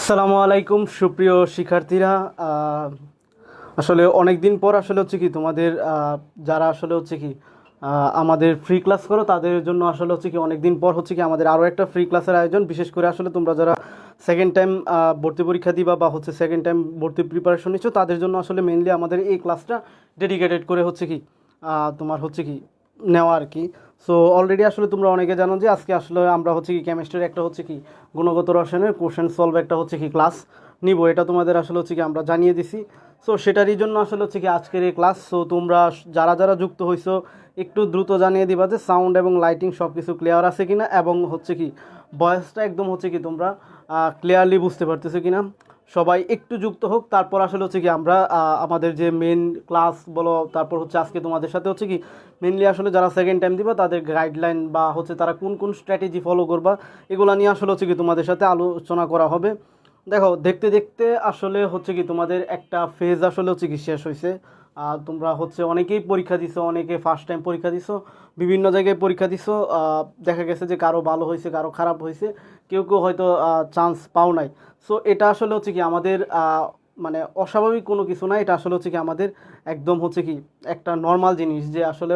আসসালামু আলাইকুম সুপ্রিয় শিক্ষার্থীরা। আসলে অনেক দিন পর আসলে হচ্ছে কি তোমাদের যারা আসলে হচ্ছে কি আমাদের ফ্রি ক্লাস করো তাদের জন্য আসলে হচ্ছে কি অনেক দিন পর হচ্ছে কি আমাদের আরও একটা ফ্রি ক্লাসের আয়োজন। বিশেষ করে আসলে তোমরা যারা সেকেন্ড টাইম ভর্তি পরীক্ষা দিবা বা হচ্ছে সেকেন্ড টাইম ভর্তি প্রিপারেশন নিচ্ছ তাদের জন্য আসলে মেইনলি আমাদের এই ক্লাসটা ডেডিকেটেড করে হচ্ছে কি তোমার হচ্ছে কি নেওয়া আর কি। সো অলরেডি আসলে তোমরা অনেকে জানো যে আজকে আসলে আমরা হচ্ছে কি কেমিস্ট্রির একটা হচ্ছে কি গুণগত রসায়নের কোশ্চেন সলভ একটা হচ্ছে কি ক্লাস নিব, এটা তোমাদের আসলে হচ্ছে কি আমরা জানিয়ে দিছি। সো সেটারই জন্য আসলে হচ্ছে কি আজকের এই ক্লাস। সো তোমরা যারা যারা যুক্ত হইছো একটু দ্রুত জানিয়ে দিবা যে সাউন্ড এবং লাইটিং সব কিছু ক্লিয়ার আছে কিনা এবং হচ্ছে কি ভয়েসটা একদম হচ্ছে কি তোমরা ক্লিয়ারলি বুঝতে পারতেছো কিনা। সবাই একটু যুক্ত হোক, তারপর আসলে হচ্ছে কি আমরা আমাদের যে মেন ক্লাস বলো, তারপর হচ্ছে আজকে তোমাদের সাথে হচ্ছে কি মেনলি আসলে যারা সেকেন্ড টাইম দিবা তাদের গাইডলাইন বা হচ্ছে তারা কোন কোন স্ট্র্যাটেজি ফলো করবা এগুলো নিয়ে আসলে হচ্ছে কি তোমাদের সাথে আলোচনা করা হবে। দেখো দেখতে দেখতে আসলে হচ্ছে কি তোমাদের একটা ফেজ আসলে হচ্ছে কি শেষ হয়েছে। তোমরা হচ্ছে অনেকেই পরীক্ষা দিছো, অনেকে ফার্স্ট টাইম পরীক্ষা দিছো, বিভিন্ন জায়গায় পরীক্ষা দিছো। দেখা গেছে যে কারো ভালো হয়েছে, কারো খারাপ হয়েছে, কেউ কেউ হয়তো চান্স পাও নাই। সো এটা আসলে হচ্ছে কি আমাদের মানে অস্বাভাবিক কোনো কিছু না, এটা আসলে হচ্ছে কি আমাদের একদম হচ্ছে কি একটা নর্মাল জিনিস যে আসলে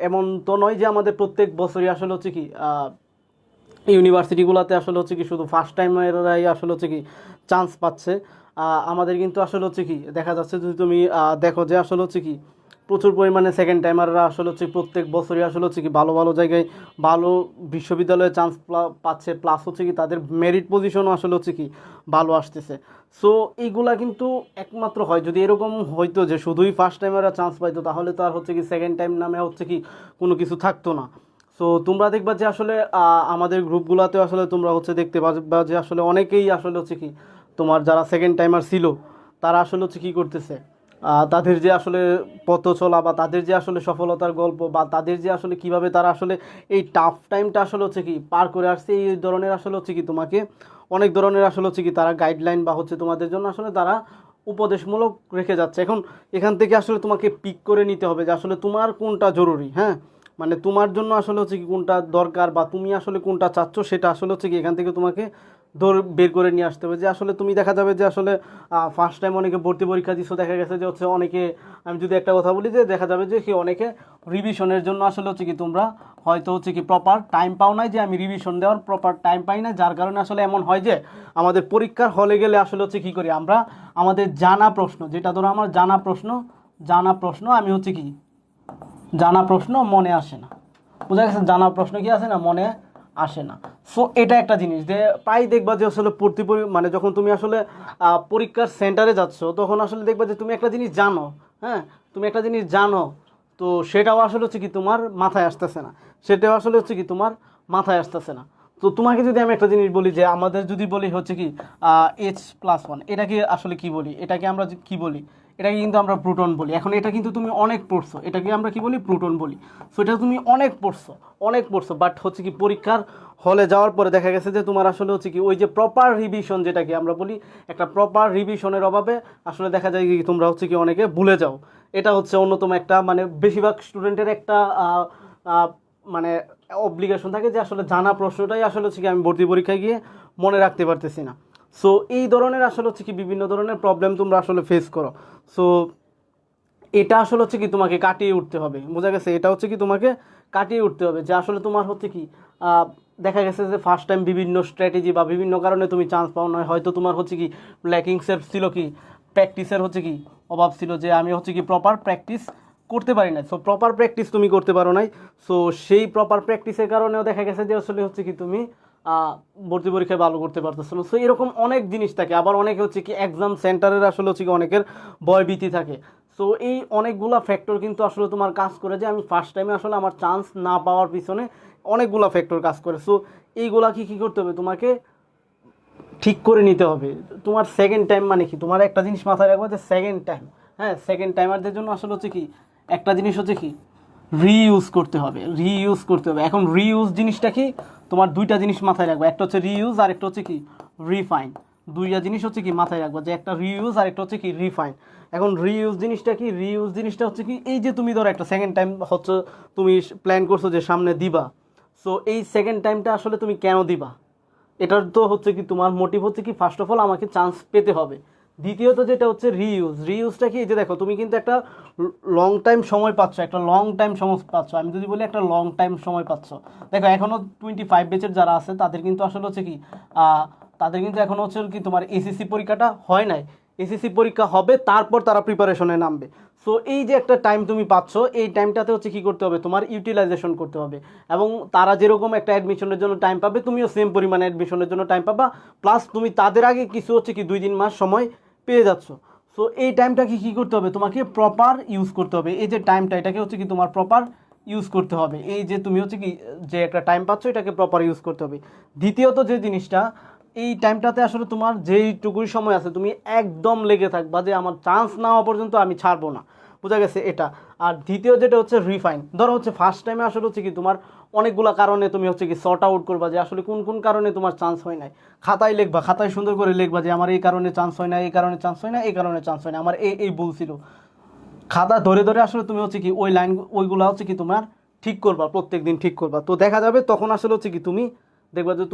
এমন তো নয় যে আমাদের প্রত্যেক বছরই আসলে হচ্ছে কি ইউনিভার্সিটিগুলোতে আসলে হচ্ছে কি শুধু ফার্স্ট টাইমেরাই আসলে হচ্ছে কি চান্স পাচ্ছে। আমাদের কিন্তু আসলে হচ্ছে কি দেখা যাচ্ছে যদি তুমি দেখো যে আসলে হচ্ছে কি প্রচুর পরিমাণে সেকেন্ড টাইমাররা আসলে হচ্ছে প্রত্যেক বছরই আসলে হচ্ছে কি ভালো ভালো জায়গায় ভালো বিশ্ববিদ্যালয়ে চান্স পাচ্ছে, প্লাস হচ্ছে কি তাদের মেরিট পজিশনও আসলে হচ্ছে কি ভালো আসতেছে। সো এইগুলা কিন্তু একমাত্র হয় যদি এরকম হয়তো যে শুধুই ফার্স্ট টাইমাররা চান্স পাইতো, তাহলে তো আর হচ্ছে কি সেকেন্ড টাইম নামে হচ্ছে কি কোনো কিছু থাকতো না। সো তোমরা দেখবা যে আসলে আমাদের গ্রুপগুলোতে আসলে তোমরা হচ্ছে দেখতে পাবা যে আসলে অনেকেই আসলে হচ্ছে কি তোমার যারা সেকেন্ড টাইমার ছিল তারা আসলে হচ্ছে কী করতেছে, তাদের যে আসলে পথ চলা বা তাদের যে আসলে সফলতার গল্প বা তাদের যে আসলে কিভাবে তারা আসলে এই টাফ টাইমটা আসলে হচ্ছে কি পার করে আসছে, এই ধরনের আসলে হচ্ছে কি তোমাকে অনেক ধরনের আসলে হচ্ছে কি তারা গাইডলাইন বা হচ্ছে তোমাদের জন্য আসলে তারা উপদেশমূলক রেখে যাচ্ছে। এখন এখান থেকে আসলে তোমাকে পিক করে নিতে হবে যে আসলে তোমার কোনটা জরুরি, হ্যাঁ, মানে তোমার জন্য আসলে হচ্ছে কি কোনটা দরকার বা তুমি আসলে কোনটা চাচ্ছ সেটা আসলে হচ্ছে কি এখান থেকে তোমাকে বের করে নিয়ে আসতে হবে। যে আসলে তুমি দেখা যাবে যে আসলে ফার্স্ট টাইম অনেকে ভর্তি পরীক্ষা দিচ্ছ, দেখা গেছে যে হচ্ছে অনেকে, আমি যদি একটা কথা বলি যে দেখা যাবে যে কি অনেকে রিভিশনের জন্য আসলে হচ্ছে কি তোমরা হয়তো হচ্ছে কি প্রপার টাইম পাও নাই, যে আমি রিভিশন দেওয়ার প্রপার টাইম পাই না, যার কারণে আসলে এমন হয় যে আমাদের পরীক্ষার হলে গেলে আসলে হচ্ছে কী করি আমরা আমাদের জানা প্রশ্ন, যেটা ধরো আমার জানা প্রশ্ন আমি হচ্ছে কি জানা প্রশ্ন মনে আসে না, বোঝা গেছে, জানা প্রশ্ন কি আসে না, মনে আসে না। সো এটা একটা জিনিস যে প্রায় দেখবা যে আসলে মানে যখন তুমি আসলে পরীক্ষার সেন্টারে যাচ্ছ তখন আসলে দেখবা যে তুমি একটা জিনিস জানো, হ্যাঁ, তুমি একটা জিনিস জানো, তো সেটাও আসলে হচ্ছে কি তোমার মাথায় আসতেছে না, সেটাও আসলে হচ্ছে কি তোমার মাথায় আসতেছে না। তো তোমাকে যদি আমি একটা জিনিস বলি যে আমাদের যদি বলি হচ্ছে কি H+1, এটাকে আসলে কি বলি, এটাকে আমরা কি বলি, এটাকে কিন্তু আমরা প্রোটন বলি। এখন এটা কিন্তু তুমি অনেক পড়ছো, এটাকে আমরা কি বলি, প্রোটন বলি। সো এটা তুমি অনেক পড়ছো বাট হচ্ছে কি পরীক্ষার হলে যাওয়ার পরে দেখা গেছে যে তোমার আসলে হচ্ছে কি ওই যে প্রপার রিভিশন যেটাকে আমরা বলি, একটা প্রপার রিভিশনের অভাবে আসলে দেখা যায় কি তোমরা হচ্ছে কি অনেকে ভুলে যাও। এটা হচ্ছে অন্যতম একটা মানে বেশিরভাগ স্টুডেন্টের একটা মানে অব্লিগেশন থাকে যে আসলে জানা প্রশ্নটাই আসলে হচ্ছে কি আমি ভর্তি পরীক্ষায় গিয়ে মনে রাখতে পারতেছি না। সো এই ধরনের আসলে হচ্ছে কি বিভিন্ন ধরনের প্রবলেম তোমরা আসলে ফেস করো। সো এটা আসলে হচ্ছে কি তোমাকে কাটিয়ে উঠতে হবে, বোঝা গেছে, এটা হচ্ছে কি তোমাকে কাটিয়ে উঠতে হবে যে আসলে তোমার হচ্ছে কি আহ, দেখা গেছে যে ফার্স্ট টাইম বিভিন্ন স্ট্র্যাটেজি বা বিভিন্ন কারণে তুমি চান্স পাও না, হয়তো তোমার হচ্ছে কি ল্যাকিংসের ছিল কি প্র্যাকটিসের হচ্ছে কি অভাব ছিল, যে আমি হচ্ছে কি প্রপার প্র্যাকটিস করতে পারি না। সো প্রপার প্র্যাকটিস তুমি করতে পারো নাই। সো সেই প্রপার প্র্যাকটিসের কারণেও দেখা গেছে যে আসলে হচ্ছে কি তুমি ভর্তি পরীক্ষায় ভালো করতে পারতেছো না। সো এরকম অনেক জিনিস থাকে, আবার অনেকে হচ্ছে কি এক্সাম সেন্টারের আসলে হচ্ছে কি অনেকের ভয়ভীতি থাকে। সো এই অনেকগুলা ফ্যাক্টর কিন্তু আসলে তোমার কাজ করে যে আমি ফার্স্ট টাইমে আসলে আমার চান্স না পাওয়ার পিছনে অনেকগুলা ফ্যাক্টর কাজ করে। সো এইগুলা কি করতে হবে তোমাকে ঠিক করে নিতে হবে। তোমার সেকেন্ড টাইম মানে কি, তোমার একটা জিনিস মাথায় রাখবো যে সেকেন্ড টাইম, হ্যাঁ, সেকেন্ড টাইমারদের জন্য আসলে হচ্ছে কি একটা জিনিস হচ্ছে কি রিইউজ করতে হবে। এখন রিইউজ জিনিসটা কি, তোমার দুইটা জিনিস মাথায় রাখবে, একটা হচ্ছে রিইউজ আর একটা হচ্ছে কি রিফাইন। দুইটা জিনিস হচ্ছে কি মাথায় রাখবো, যে একটা রিইউজ আর একটা হচ্ছে কি রিফাইন। এখন রিইউজ জিনিসটা কি, রিইউজ জিনিসটা হচ্ছে কি এই যে তুমি ধরো একটা সেকেন্ড টাইম হচ্ছে তুমি প্ল্যান করছো যে সামনে দিবা। সো এই সেকেন্ড টাইমটা আসলে তুমি কেন দিবা, এটার তো হচ্ছে কি তোমার মোটিভ হচ্ছে কি ফার্স্ট অফ অল আমাকে চান্স পেতে হবে। দ্বিতীয়ত যেটা হচ্ছে রিইউজটা কি, এই যে দেখো তুমি কিন্তু একটা লং টাইম সময় পাচ্ছ, একটা লং টাইম সময় পাচ্ছ। আমি যদি বলি একটা লং টাইম সময় পাচ্ছ, দেখো এখনও 25 ব্যাচের যারা আছে তাদের কিন্তু আসলে হচ্ছে কি তাদের কিন্তু এখনও হচ্ছে কি তোমার এসএসসি পরীক্ষাটা হয় নাই, এসএসসি পরীক্ষা হবে তারপর তারা প্রিপারেশনে নামবে। সো এই যে একটা টাইম তুমি পাচ্ছ, এই টাইমটাতে হচ্ছে কি করতে হবে, তোমার ইউটিলাইজেশন করতে হবে। এবং তারা যেরকম একটা অ্যাডমিশনের জন্য টাইম পাবে, তুমিও সেম পরিমাণে অ্যাডমিশনের জন্য টাইম পাবা, প্লাস তুমি তাদের আগে কিছু হচ্ছে কি 2-3 মাস সময় পেয়ে যাচ্ছ। সো এই টাইমটাকে কী করতে হবে, তোমাকে প্রপার ইউজ করতে হবে। এই যে টাইমটা, এটাকে হচ্ছে কি তোমার প্রপার ইউজ করতে হবে। এই যে তুমি হচ্ছে কি যে একটা টাইম পাচ্ছ, এটাকে প্রপার ইউজ করতে হবে। দ্বিতীয়ত যে জিনিসটা, এই টাইমটাতে আসলে তোমার যেইটুকুই সময় আছে তুমি একদম লেগে থাকবা যে আমার চান্স না হওয়া পর্যন্ত আমি ছাড়বো না, বোঝা গেছে এটা। আর দ্বিতীয় যেটা হচ্ছে রিফাইন, ধরো হচ্ছে ফার্স্ট টাইমে আসলে হচ্ছে কি তোমার অনেকগুলো কারণে তুমি হচ্ছে কি সর্ট আউট করবা যে আসলে কোন কোন কারণে তোমার চান্স হয় নাই। খাতায় লিখবা, খাতায় সুন্দর করে লিখবা যে আমার এই কারণে চান্স হয় না, এই কারণে চান্স হয় না, এই কারণে চান্স হয় না, আমার এই ভুল ছিল। খাতা ধরে ধরে আসলে তুমি হচ্ছে কি ওই লাইন ওইগুলো হচ্ছে কি তোমার ঠিক করবা, প্রত্যেক দিন ঠিক করবা। তো দেখা যাবে তখন আসলে হচ্ছে কি তুমি দেখবা যে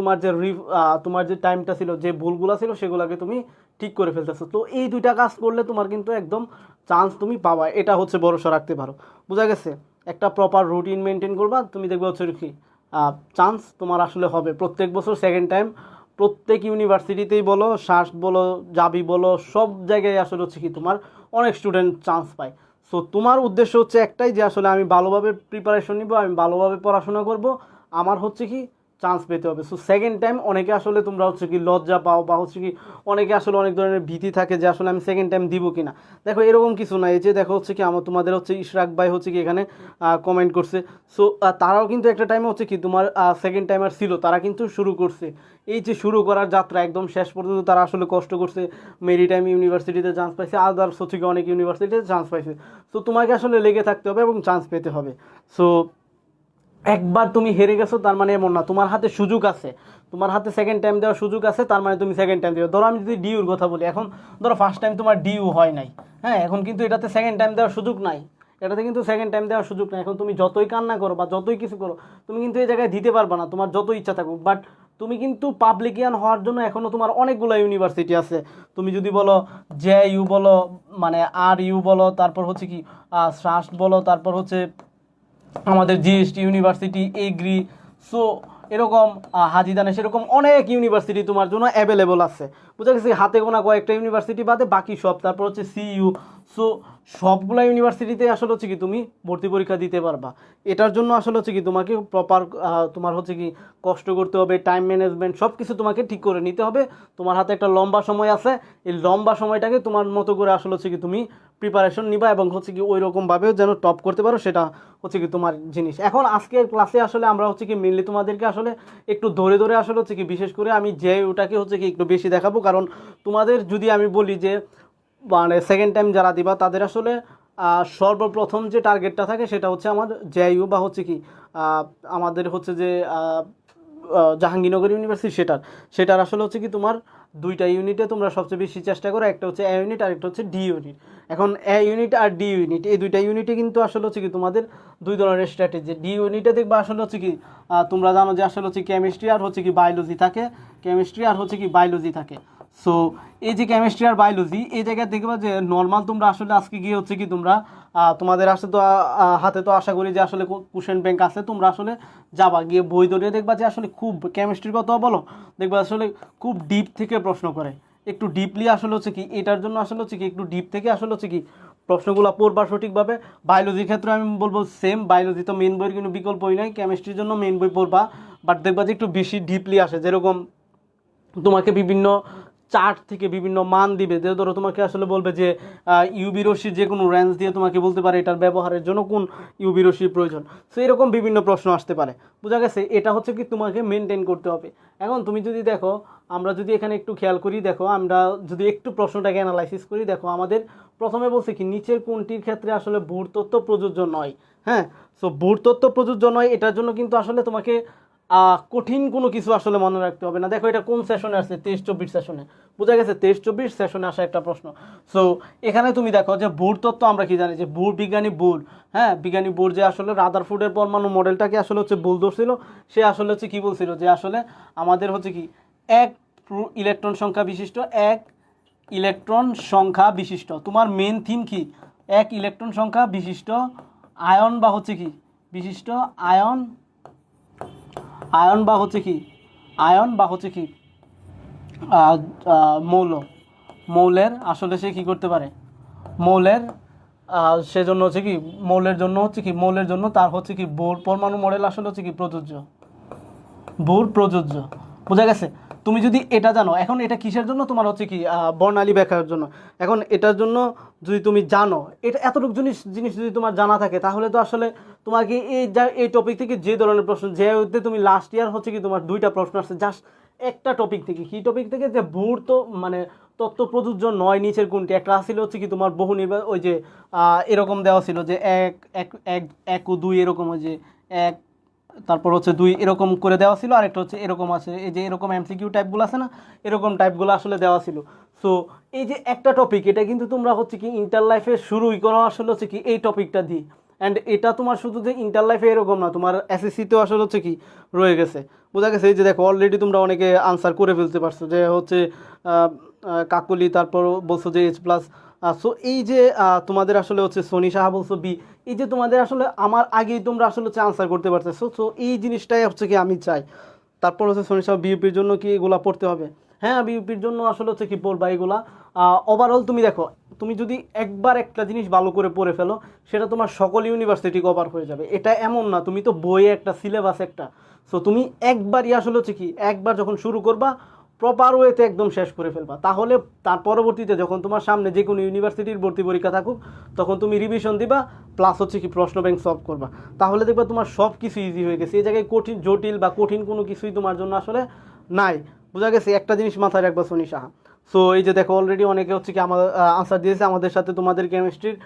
তোমার যে টাইমটা ছিল, যে ভুলগুলো ছিল সেগুলোকে তুমি ঠিক করে ফেলতেছো। তো এই দুইটা কাজ করলে তোমার কিন্তু একদম চান্স তুমি পাবা, এটা হচ্ছে ভরসা রাখতে পারো, বোঝা গেছে। একটা প্রপার রুটিন মেনটেন করবা, তুমি দেখবে হচ্ছে কি চান্স তোমার আসলে হবে প্রত্যেক বছর সেকেন্ড টাইম। প্রত্যেক ইউনিভার্সিটিতেই বলো, শার্ট বলো, জাবি বলো, সব জায়গায় আসলে হচ্ছে কি তোমার অনেক স্টুডেন্ট চান্স পায়। সো তোমার উদ্দেশ্য হচ্ছে একটাই যে আসলে আমি ভালোভাবে প্রিপারেশন নিব, আমি ভালোভাবে পড়াশোনা করব, আমার হচ্ছে কি চান্স পেতে হবে। সো সেকেন্ড টাইম অনেকে আসলে তোমরা হচ্ছে কি লজ্জা পাও, বা হচ্ছে কি অনেকে আসলে অনেক ধরনের ভীতি থাকে যে আসলে আমি সেকেন্ড টাইম দিব কিনা। দেখো এরকম কিছু নাই, এই যে দেখো হচ্ছে কি আমার তোমাদের হচ্ছে ইশরাক ভাই হচ্ছে কি এখানে কমেন্ট করছে। সো তারাও কিন্তু একটা টাইমে হচ্ছে কি তোমার সেকেন্ড টাইমার ছিল, তারা কিন্তু শুরু করছে। এই যে শুরু করার যাত্রা একদম শেষ পর্যন্ত তারা আসলে কষ্ট করছে, মেরিটাইম ইউনিভার্সিটিতে চান্স পাইছে, আদার্স হচ্ছে কি অনেক ইউনিভার্সিটিতে চান্স পাইছে। সো তোমাকে আসলে লেগে থাকতে হবে এবং চান্স পেতে হবে। সো একবার তুমি হেরে গেছো তার মানে এমন না, তোমার হাতে সুযোগ আছে, তোমার হাতে সেকেন্ড টাইম দেওয়ার সুযোগ আছে, তার মানে তুমি সেকেন্ড টাইম দেবে। ধরো আমি যদি ডিউর কথা বলি, এখন ধরো ফার্স্ট টাইম তোমার ডিউ হয় নাই, হ্যাঁ, এখন কিন্তু এটাতে সেকেন্ড টাইম দেওয়ার সুযোগ নাই, এটাতে কিন্তু সেকেন্ড টাইম দেওয়ার সুযোগ নাই। এখন তুমি যতই কান্না করো বা যতই কিছু করো, তুমি কিন্তু এই জায়গায় দিতে পারবে না, তোমার যত ইচ্ছা থাকুক। বাট তুমি কিন্তু পাবলিকিয়ান হওয়ার জন্য এখনও তোমার অনেকগুলো ইউনিভার্সিটি আছে। তুমি যদি বলো জে ইউ বলো, মানে আর ইউ বলো, তারপর হচ্ছে কি শ্রাস্ট বলো, তারপর হচ্ছে আমাদের জিএসটি ইউনিভার্সিটি, এগ্রি, সো এরকম হাজিদানে সেরকম অনেক ইউনিভার্সিটি তোমার জন্য অ্যাভেলেবল আছে, বুঝা গেছে। হাতে গোনা কয়েকটা ইউনিভার্সিটি বাদে বাকি সব, তারপর হচ্ছে সিইউ। সো সবগুলা ইউনিভার্সিটিতে আসলে হচ্ছে কি তুমি ভর্তি পরীক্ষা দিতে পারবা। এটার জন্য আসলে হচ্ছে কি তোমাকে প্রপার তোমার হচ্ছে কি কষ্ট করতে হবে, টাইম ম্যানেজমেন্ট সব কিছু তোমাকে ঠিক করে নিতে হবে। তোমার হাতে একটা লম্বা সময় আছে, এই লম্বা সময়টাকে তোমার মতো করে আসলে হচ্ছে কি তুমি প্রিপারেশন নিবা, এবং হচ্ছে কি ওই রকমভাবেও যেন টপ করতে পারো, সেটা হচ্ছে কি তোমার জিনিস। এখন আজকের ক্লাসে আসলে আমরা হচ্ছে কি মেনলি তোমাদেরকে আসলে একটু ধরে ধরে আসলে হচ্ছে কি বিশেষ করে আমি যে ওটাকে হচ্ছে কি একটু বেশি দেখাবো, কারণ তোমাদের যদি আমি বলি যে মানে সেকেন্ড টাইম যারা দিবা তাদের আসলে সর্বপ্রথম যে টার্গেটটা থাকে সেটা হচ্ছে আমার জেআইইউ বা হচ্ছে কি আমাদের হচ্ছে যে জাহাঙ্গীরনগর ইউনিভার্সিটি, সেটার আসলে হচ্ছে কি তোমার দুইটা ইউনিটে তোমরা সবচেয়ে বেশি চেষ্টা করো, একটা হচ্ছে এ ইউনিট আর একটা হচ্ছে ডি ইউনিট। এখন এ ইউনিট আর ডি ইউনিট এই দুইটা ইউনিটে কিন্তু আসলে হচ্ছে কি তোমাদের দুই ধরনের স্ট্র্যাটেজি। ডি ইউনিটে দেখবা আসলে হচ্ছে কি তোমরা জানো যে আসলে হচ্ছে কেমিস্ট্রি আর হচ্ছে কি বায়োলজি থাকে, কেমিস্ট্রি আর হচ্ছে কি বায়োলজি থাকে। সো এই যে কেমিস্ট্রি আর বায়োলজি এই জায়গায় দেখবা যে নর্মাল তোমরা আসলে আজকে গিয়ে হচ্ছে কি তোমরা তোমাদের আসলে তো হাতে তো আশা করি যে আসলে কোশ্চেন ব্যাংক আছে, তোমরা আসলে যাবা গিয়ে বই ধরে দেখবা যে আসলে খুব কেমিস্ট্রির কথা বলো, দেখবা আসলে খুব ডিপ থেকে প্রশ্ন করে, একটু ডিপলি আসলে হচ্ছে কি এটার জন্য আসলে হচ্ছে কি একটু ডিপ থেকে আসলে হচ্ছে কি প্রশ্নগুলো পড়বা সঠিকভাবে। বায়োলজির ক্ষেত্রে আমি বলবো সেম, বায়োলজি তো মেন বইয়ের কিন্তু বিকল্প বই নাই, কেমিস্ট্রির জন্য মেন বই পড়বা, বাট দেখবা যে একটু বেশি ডিপলি আসে, যেরকম তোমাকে বিভিন্ন চার্ট থেকে বিভিন্ন মান দিবে, যে ধরো তোমাকে আসলে বলবে যে ইউবি রশ্মির যে কোনো রেঞ্জ দিয়ে তোমাকে বলতে পারে এটার ব্যবহারের জন্য কোন ইউবি রশ্মির প্রয়োজন। সো এরকম বিভিন্ন প্রশ্ন আসতে পারে, বোঝা গেছে। এটা হচ্ছে কি তোমাকে মেনটেন করতে হবে। এখন তুমি যদি দেখো, আমরা যদি এখানে একটু খেয়াল করি, দেখো আমরা যদি একটু প্রশ্নটাকে অ্যানালাইসিস করি, দেখো আমাদের প্রথমে বলছে কি নিচের কোনটির ক্ষেত্রে আসলে ভূতত্ত্ব প্রযোজ্য নয়। হ্যাঁ, সো ভূতত্ত্ব প্রযোজ্য নয়, এটার জন্য কিন্তু আসলে তোমাকে কঠিন কোনো কিছু আসলে মনে রাখতে হবে না। দেখো এটা কোন সেশনে আসছে, 23-24 সেশনে, বোঝা গেছে 23-24 সেশনে আসা একটা প্রশ্ন। সো এখানে তুমি দেখো যে ভূতত্ত্ব আমরা কি জানি যে বিজ্ঞানী বুর, হ্যাঁ, বিজ্ঞানী বুর যে আসলে রাদারফোর্ডের পরমাণু মডেলটাকে আসলে হচ্ছে ভুল ধরছিল, সে আসলে হচ্ছে কি বলছিল যে আসলে আমাদের হচ্ছে কি এক ইলেকট্রন সংখ্যা বিশিষ্ট, এক ইলেকট্রন সংখ্যা বিশিষ্ট। তোমার মেন থিম কি? এক ইলেকট্রন সংখ্যা বিশিষ্ট আয়ন বা হচ্ছে কি বিশিষ্ট আয়ন, আয়ন বা হচ্ছে কি আয়ন বা হচ্ছে কি মৌল, মৌলের আসলে সে কি করতে পারে, মৌলের সেজন্য হচ্ছে কি মৌলের জন্য হচ্ছে কি মৌলের জন্য তার হচ্ছে কি বোর পরমাণু মডেল আসলে হচ্ছে কি প্রযোজ্য, বোর প্রযোজ্য। বোঝা গেছে? তুমি যদি এটা জানো, এখন এটা কিসের জন্য? তোমার হচ্ছে কি বর্ণালী ব্যাখ্যার জন্য। এখন এটার জন্য যদি তুমি জানো, এটা এতটুকু জিনিস জিনিস যদি তোমার জানা থাকে, তাহলে তো আসলে তোমাকে এই টপিক থেকে যে ধরনের প্রশ্ন, যেহেতু তুমি লাস্ট ইয়ার হচ্ছে কি তোমার 2টা প্রশ্ন আসছে জাস্ট একটা টপিক থেকে, কি টপিক থেকে, যে ভূর তো মানে তত্ত্ব প্রযোজ্য নয় নিচের কোনটি। একটা আসলে হচ্ছে কি তোমার বহু ওই যে এরকম দেওয়া ছিল যে এক এক এক এক ও দুই এরকম, ওই যে এক তারপর হচ্ছে দুই এরকম করে দেওয়া ছিল, আরেকটা হচ্ছে এরকম আছে, এই যে এরকম এমসিকিউ টাইপগুলো আছে না, এরকম টাইপগুলো আসলে দেওয়া ছিল। সো এই যে একটা টপিক, এটা কিন্তু তোমরা হচ্ছে কি ইন্টার লাইফে শুরুই করো আসলে হচ্ছে কি এই টপিকটা দিয়ে। অ্যান্ড এটা তোমার শুধু যে ইন্টার লাইফে এরকম না, তোমার এসএসসিতেও আসলে হচ্ছে কি রয়ে গেছে। বোঝা গেছে? এই যে দেখো অলরেডি তোমরা অনেকে আনসার করে ফেলতে পারছো, যে হচ্ছে কাকলি, তারপর বলছো যে H+। সো এই যে তোমাদের আসলে হচ্ছে সোনি সাহা বলছো বি, এই যে তোমাদের আসলে আমার আগেই তোমরা আসলে হচ্ছে আনসার করতে পারতেছো। সো এই জিনিসটাই হচ্ছে কি আমি চাই। তারপর হচ্ছে সোনি সাহা বিউপির জন্য কি এগুলা পড়তে হবে? হ্যাঁ, বিউপির জন্য আসলে হচ্ছে কি পড়বা এগুলা। ওভারঅল তুমি দেখো, তুমি যদি একবার একটা জিনিস ভালো করে পড়ে ফেলো, সেটা তোমার সকল ইউনিভার্সিটি কভার হয়ে যাবে। এটা এমন না তুমি তো বইয়ে একটা সিলেবাস একটা, সো তুমি একবারই আসলে হচ্ছে কি একবার যখন শুরু করবা প্রপার ওয়েতে একদম শেষ করে ফেলবা। তাহলে তার পরবর্তীতে যখন তোমার সামনে যে কোনো ইউনিভার্সিটির ভর্তি পরীক্ষা থাকুক, তখন তুমি রিভিশন দিবা, প্লাস হচ্ছে কি প্রশ্ন ব্যাংক সলভ করবা। তাহলে দেখবা তোমার সব কিছু ইজি হয়ে গেছে। এই জায়গায় কঠিন জটিল বা কঠিন কোনো কিছুই তোমার জন্য আসলে নাই। বোঝা গেছে? একটা জিনিস মাথায় রাখবা সোনি সাহা। সো এই যে দেখো অলরেডি অনেকে হচ্ছে কি আমার আনসার দিয়েছে। আমাদের সাথে তোমাদের কেমিস্ট্রির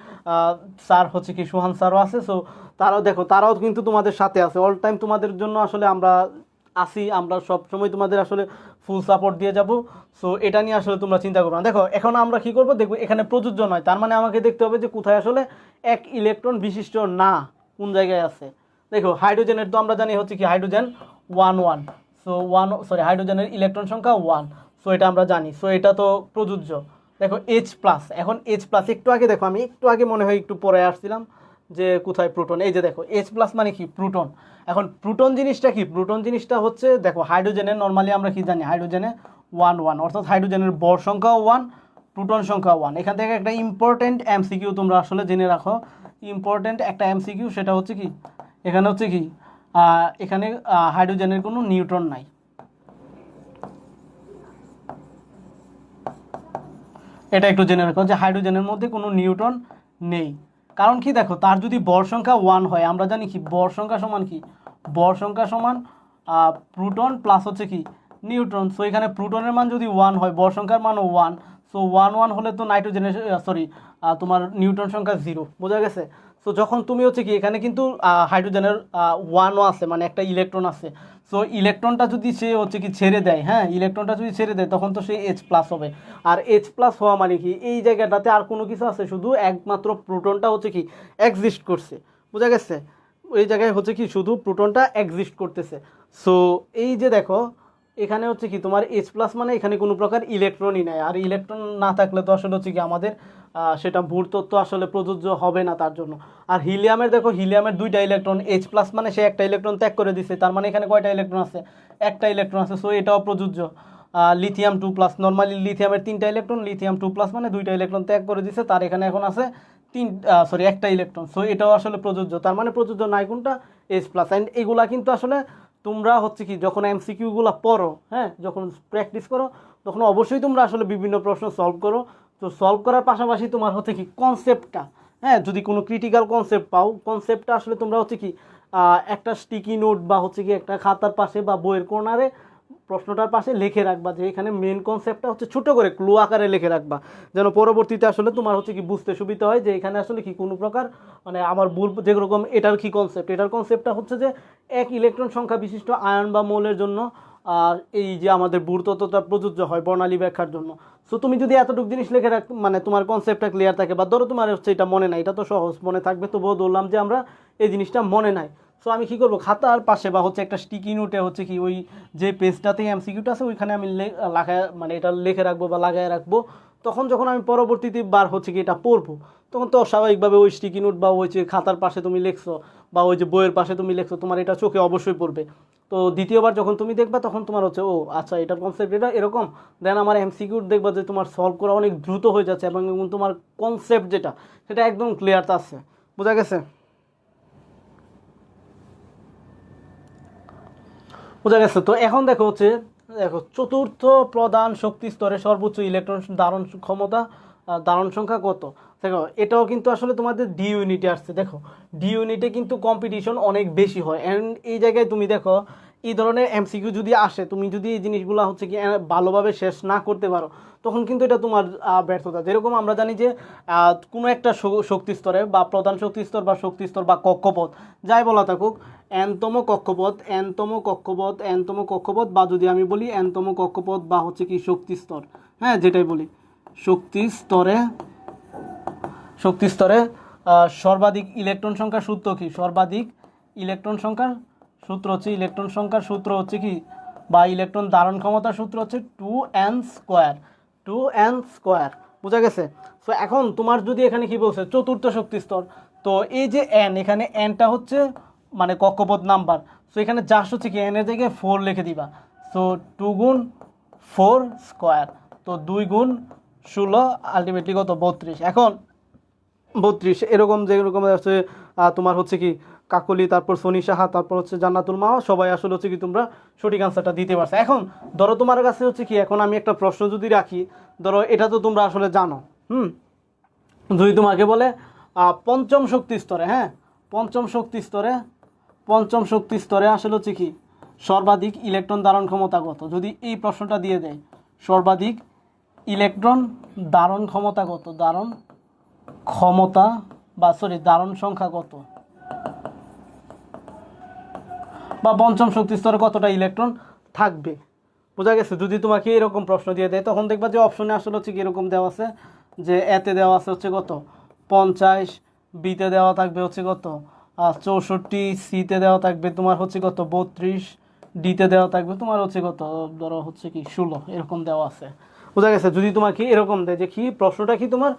স্যার হচ্ছে কি সুহান স্যারও আছে। সো তারাও দেখো, তারাও কিন্তু তোমাদের সাথে আছে অল টাইম। তোমাদের জন্য আসলে আমরা আসি, আমরা সব সময় তোমাদের আসলে ফুল সাপোর্ট দিয়ে যাব। সো এটা নিয়ে আসলে তোমরা চিন্তা করবে না। দেখো এখন আমরা কি করব, দেখবো এখানে প্রযোজ্য নয়, তার মানে আমাকে দেখতে হবে যে কোথায় আসলে এক ইলেকট্রন বিশিষ্ট না, কোন জায়গায় আছে। দেখো হাইড্রোজেনের তো আমরা জানি হচ্ছে কি হাইড্রোজেন 1 1। সো হাইড্রোজেনের ইলেকট্রন সংখ্যা 1। সো এটা আমরা জানি। সো এটা তো প্রযোজ্য। দেখো H+, এখন H+, একটু আগে দেখো, আমি একটু আগে মনে হয় একটু পরে আসছিলাম যে কোথায় প্রোটন। এই যে দেখো H+ মানে কি প্রোটন। এখন প্রোটন জিনিসটা কি? প্রোটন জিনিসটা হচ্ছে দেখো হাইড্রোজেনের নর্মালি আমরা কি জানি, হাইড্রোজেনে 1 1, অর্থাৎ হাইড্রোজেনের ভর সংখ্যাও 1, প্রোটন সংখ্যা 1। এখান থেকে একটা ইম্পর্টেন্ট এমসিকিউ তোমরা আসলে জেনে রাখো, ইম্পর্টেন্ট একটা এমসিকিউ, সেটা হচ্ছে কি এখানে হচ্ছে কি এখানে হাইড্রোজেনের কোনো নিউট্রন নাই। এটা একটু জেনে রাখো যে হাইড্রোজেনের মধ্যে কোনো নিউট্রন নেই। কারণ কি দেখো, তার যদি ভর সংখ্যা 1 হয়, আমরা জানি কি ভর সংখ্যা সমান কি, ভর সংখ্যা সমান প্রোটন প্লাস হচ্ছে কি নিউট্রন। সো এখানে প্রোটনের মান যদি 1 হয়, ভর সংখ্যার মানও 1। সো 1 1 হলে তো নাইট্রোজেনের তোমার নিউট্রন সংখ্যা 0। বোঝা গেছে? সো যখন তুমি হচ্ছে কি এখানে কিন্তু হাইড্রোজেনের 1ও আছে, মানে একটা ইলেকট্রন আছে। সো ইলেকট্রনটা যদি সে হচ্ছে কি ছেড়ে দেয়, হ্যাঁ ইলেকট্রনটা যদি ছেড়ে দেয়, তখন তো সে H+ হবে। আর H+ হওয়া মানে কি, এই জায়গাটাতে আর কোনো কিছু আছে, শুধু একমাত্র প্রোটনটা হচ্ছে কি এক্সিস্ট করছে। বোঝা গেছে? এই জায়গায় হচ্ছে কি শুধু প্রোটনটা এক্সিস্ট করতেছে। সো এই যে দেখো এখানে হচ্ছে কি তোমার H+ মানে এখানে কোনো প্রকার ইলেকট্রনই নাই। আর ইলেকট্রন না থাকলে তো আসলে হচ্ছে কি আমাদের সেটা ভূর তত্ত্ব আসলে প্রযোজ্য হবে না তার জন্য। আর হিলিয়ামের দেখো, হিলিয়ামের 2টা ইলেকট্রন, H+ মানে সে একটা ইলেকট্রন ত্যাগ করে দিছে, তার মানে এখানে কয়টা ইলেকট্রন আছে? একটা ইলেকট্রন আছে। সো এটাও প্রযোজ্য। লিথিয়াম 2+, নর্মালি লিথিয়ামের 3টা ইলেকট্রন, লিথিয়াম 2+ মানে 2টা ইলেকট্রন ত্যাগ করে দিছে, তার এখানে এখন আছে একটা ইলেকট্রন। সো এটাও আসলে প্রযোজ্য। তার মানে প্রযোজ্য নাই কোনটা? H+। অ্যান্ড এগুলা কিন্তু আসলে তোমরা হচ্ছে কি যখন এমসিকিউগুলো পড়ো, হ্যাঁ যখন প্র্যাকটিস করো, তখন অবশ্যই তোমরা আসলে বিভিন্ন প্রশ্ন সলভ করো। তো সলভ করার পাশাপাশি তোমার হচ্ছে কি কনসেপ্টটা, হ্যাঁ যদি কোনো ক্রিটিক্যাল কনসেপ্ট পাও, কনসেপ্টটা আসলে তোমরা হচ্ছে কি একটা স্টিকি নোট বা হচ্ছে কি একটা খাতার পাশে বা বইয়ের কর্নারে প্রশ্নটার পাশে লিখে রাখবা, যে এখানে মেন কনসেপ্টটা হচ্ছে ছোট করে ক্লু আকারে লিখে রাখবা, যেন পরবর্তীতে আসলে তোমার হচ্ছে কি বুঝতে সুবিধা হয় যে এখানে আসলে কি কোনো প্রকার মানে আমার ভুল যেরকম এটার কি কনসেপ্ট। এটার কনসেপ্টটা হচ্ছে যে এক ইলেকট্রন সংখ্যা বিশিষ্ট আয়ন বা মৌলের জন্য এই যে আমাদের ভূর তত্ত্বটা প্রযোজ্য হয় বর্ণালী ব্যাখ্যার জন্য। সো তুমি যদি এতটুকু জিনিস লিখে রাখ, মানে তোমার কনসেপ্টটা ক্লিয়ার থাকে, বা ধরো তোমার হচ্ছে এটা মনে নাই, এটা তো সহজ মনে থাকবে, তবুও বললাম যে আমরা এই জিনিসটা মনে নাই। সো আমি কী করবো, খাতার পাশে বা হচ্ছে একটা স্টিকি নোটে হচ্ছে কি ওই যে পেজটাতে এমসিকিউটা আছে ওইখানে আমি লাগায় মানে এটা লিখে রাখবো বা লাগায় রাখবো। তখন যখন আমি পরবর্তীতে বার হচ্ছে কি এটা পড়বো, তখন তো স্বাভাবিকভাবে ওই স্টিকি নোট বা ওই যে খাতার পাশে তুমি লিখছো বা ওই যে বইয়ের পাশে তুমি লিখছো, তোমার এটা চোখে অবশ্যই পড়বে। তো দ্বিতীয়বার যখন তুমি দেখবা তখন তোমার হচ্ছে ও আচ্ছা এটার কনসেপ্ট এটা এরকম, দেন আমার এমসিকিউ দেখবা যে তোমার সলভ করা অনেক দ্রুত হয়ে যাচ্ছে এবং তোমার কনসেপ্ট যেটা সেটা একদম ক্লিয়ার আছে। বোঝা গেছে? বোঝা গেছে। তো এখন দেখো হচ্ছে, দেখো চতুর্থ প্রধান শক্তি স্তরে সর্বোচ্চ ইলেকট্রন ধারণ ক্ষমতা ধারণ সংখ্যা কত। দেখো এটাও কিন্তু আসলে তোমাদের ডি ইউনিটে আসছে। দেখো ডি ইউনিটে কিন্তু কম্পিটিশন অনেক বেশি হয়, অ্যান্ড এই জায়গায় তুমি দেখো এই ধরনের এমসিকিউ যদি আসে, তুমি যদি এই জিনিসগুলো হচ্ছে কি ভালোভাবে শেষ না করতে পারো, তখন কিন্তু এটা তোমার ব্যর্থতা। যেরকম আমরা জানি যে কোনো একটা শক্তি স্তরে বা প্রধান শক্তি স্তর বা শক্তি স্তর বা কক্ষপথ যাই বলা থাকুক, এনতম কক্ষপথ এনতম কক্ষপথ এনতম কক্ষপথ বা যদি আমি বলি এনতম কক্ষপথ বা হচ্ছে কি শক্তি স্তর, হ্যাঁ যেটাই বলি শক্তি স্তরে, শক্তি স্তরে সর্বাধিক ইলেকট্রন সংখ্যার সূত্র কি, সর্বাধিক ইলেকট্রন সংখ্যার সূত্র হচ্ছে, ইলেকট্রন সংখ্যার সূত্র হচ্ছে কি বা ইলেকট্রন ধারণ ক্ষমতার সূত্র হচ্ছে 2n স্কোয়ার, 2n স্কোয়ার। বোঝা গেছে? সো এখন তোমার যদি এখানে কি বলছে চতুর্থ শক্তি স্তর, তো এই যে এন, এখানে এনটা হচ্ছে মানে কক্ষপথ নাম্বার, সো এখানে জাস্ট হচ্ছে কি এনের জায়গায় 4 লিখে দিবা। সো 2 গুণ 4 স্কোয়ার, তো 2 গুণ 16 আলটিমেটলি কত 32। এখন 32 এরকম যেরকম আছে তোমার হচ্ছে কি কাকলি, তারপর সনি সাহা, তারপর হচ্ছে জান্নাতুল মাওয়া, সবাই আসলে হচ্ছে কি তোমরা সঠিক আনসারটা দিতে পারছো। এখন ধরো তোমার কাছে হচ্ছে কি এখন আমি একটা প্রশ্ন যদি রাখি, ধরো এটা তো তোমরা আসলে জানো, যদি তোমাকে বলে পঞ্চম শক্তি স্তরে, হ্যাঁ পঞ্চম শক্তি স্তরে, পঞ্চম শক্তি স্তরে আসলে হচ্ছে কি সর্বাধিক ইলেকট্রন ধারণ ক্ষমতা কত, যদি এই প্রশ্নটা দিয়ে দেয় সর্বাধিক ইলেকট্রন ধারণ ক্ষমতা কত, ধারণ ক্ষমতা বা সরি ধারণ সংখ্যা কত, বা পঞ্চম শক্তি স্তরে কতটা ইলেকট্রন থাকবে। বোঝা গেছে? যদি তোমাকে এরকম প্রশ্ন দিয়ে দেয় তখন দেখবা যে অপশনে আসলে হচ্ছে কি এরকম দেওয়া আছে যে এতে দেওয়া আছে হচ্ছে কত 50, বিতে দেওয়া থাকবে হচ্ছে কত 64, সিতে দেওয়া থাকবে তোমার হচ্ছে কত 32, ডিতে দেওয়া থাকবে তোমার হচ্ছে কত ধরো হচ্ছে কি 16, এরকম দেওয়া আছে। বোঝা গেছে? যদি তোমাকে এরকম দেয় যে কি প্রশ্নটা কি তোমার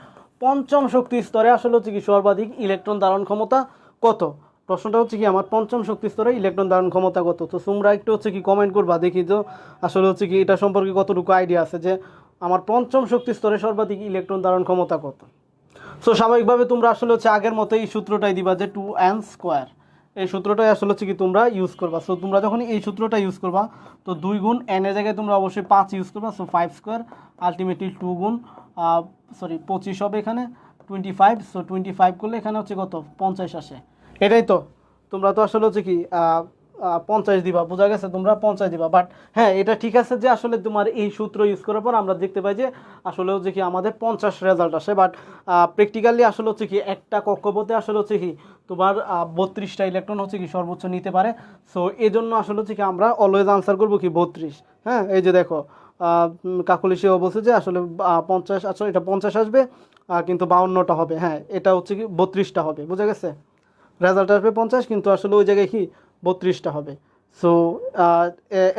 পঞ্চম শক্তি স্তরে আসলে হচ্ছে কি সর্বাধিক ইলেকট্রন ধারণ ক্ষমতা কত, প্রশ্নটা হচ্ছে কি আমার পঞ্চম শক্তি স্তরে ইলেকট্রন ধারণ ক্ষমতা কত। তো তোমরা একটু হচ্ছে কি কমেন্ট করবা, দেখি তো আসলে হচ্ছে কি এটা সম্পর্কে কতটুকু আইডিয়া আছে যে আমার পঞ্চম শক্তি স্তরে সর্বাধিক ইলেকট্রন ধারণ ক্ষমতা কত। সো স্বাভাবিকভাবে তোমরা আসলে হচ্ছে আগের মতো এই সূত্রটাই দিবা যে 2n স্কোয়ার, এই সূত্রটাই আসলে হচ্ছে কি তোমরা ইউজ করবা। সো তোমরা যখন এই সূত্রটা ইউজ করবা তো 2 গুণ n এর জায়গায় তোমরা অবশ্যই 5 ইউজ করবা, সো 5 স্কোয়ার আলটিমেটলি 2 গুণ 25 হবে এখানে 25, সো 25 করলে এখানে হচ্ছে কত 50 আসে। এটাই তো তোমরা তো আসলে হচ্ছে কি 50 দিবা। বোঝা গেছে? তোমরা 50 দিবা। বাট হ্যাঁ এটা ঠিক আছে যে আসলে তোমার এই সূত্র ইউজ করার পর আমরা দেখতে পাই যে আসলে হচ্ছে কি আমাদের 50 রেজাল্ট আসে। বাট প্র্যাকটিক্যালি আসলে হচ্ছে কি একটা কক্ষপথে আসলে হচ্ছে কি তোমার 32টা ইলেকট্রন হচ্ছে কি সর্বোচ্চ নিতে পারে। সো এই জন্য আসলে হচ্ছে কি আমরা অলওয়েজ আনসার করবো কি 32। হ্যাঁ এই যে দেখো কাকলি সেও বলছে যে আসলে 50 আসলে এটা 50 আসবে কিন্তু 52টা হবে, হ্যাঁ এটা হচ্ছে কি 32টা হবে। বোঝা গেছে? রেজাল্ট আসবে 50 কিন্তু আসলে ওই জায়গায় কি 32টা হবে। সো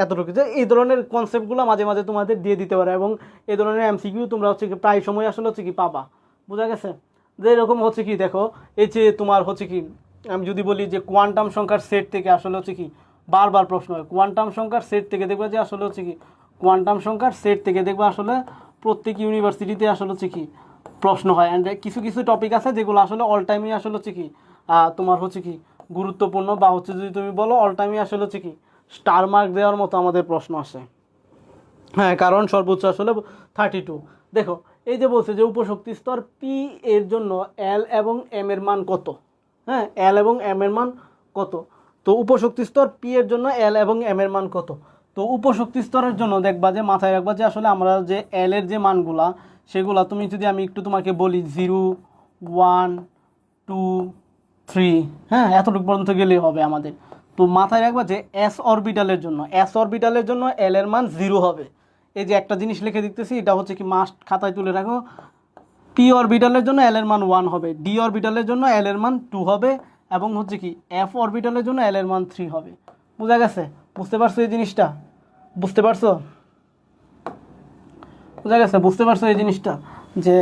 এতটুকু যে এই ধরনের কনসেপ্টগুলো মাঝে মাঝে তোমাদের দিয়ে দিতে পারে এবং এই ধরনের এমসিকিউ তোমরা হচ্ছে কি প্রায় সময় আসলে হচ্ছে কি পাবা। বোঝা গেছে? যে এরকম হচ্ছে কি দেখো এই যে তোমার হচ্ছে কি আমি যদি বলি যে কোয়ান্টাম সংখ্যার সেট থেকে আসলে হচ্ছে কি বারবার প্রশ্ন হয়, কোয়ান্টাম সংখ্যার সেট থেকে দেখবা যে আসলে হচ্ছে কি কোয়ান্টাম সংখ্যার সেট থেকে দেখবা আসলে প্রত্যেক ইউনিভার্সিটিতে আসলে হচ্ছে কি প্রশ্ন হয়। অ্যান্ড কিছু কিছু টপিক আছে যেগুলো আসলে অল টাইমই আসলে হচ্ছে কি তোমার হচ্ছে কি গুরুত্বপূর্ণ বা হচ্ছে যদি তুমি বলো অল টাইমই আসলে হচ্ছে কি স্টার মার্ক দেওয়ার মতো আমাদের প্রশ্ন আসে। হ্যাঁ কারণ সর্বোচ্চ আসলে 32। দেখো এই যে বলছে যে উপশক্তি স্তর পি এর জন্য এল এবং এম এর মান কত, হ্যাঁ এল এবং এম এর মান কত। তো উপশক্তি স্তর পি এর জন্য এল এবং এম এর মান কত। তো উপশক্তি স্তরের জন্য দেখবা যে মাথায় রাখবা যে আসলে আমরা যে এল এর যে মানগুলা সেগুলা তুমি যদি আমি একটু তোমাকে বলি 0, 1, 2, 3, হ্যাঁ এতটুকু পর্যন্ত গেলেই হবে আমাদের। তো মাথায় রাখবা যে এস অরবিটালের জন্য এল এর মান 0 হবে। এই যে একটা জিনিস লিখে দিতেছি এটা হচ্ছে কি মাস্ট খাতায় তুলে রাখো। পি অরবিটালের জন্য এল এর মান 1 হবে, ডি অরবিটালের জন্য এল এর মান 2 হবে, এবং হচ্ছে কি এফ অরবিটালের জন্য এল এর মান 3 হবে। বোঝা গেছে? বুঝতে পারছো এই জিনিসটা? বুঝতে পারছো? বোঝা গেছে? বুঝতে পারছো এই জিনিসটা? যে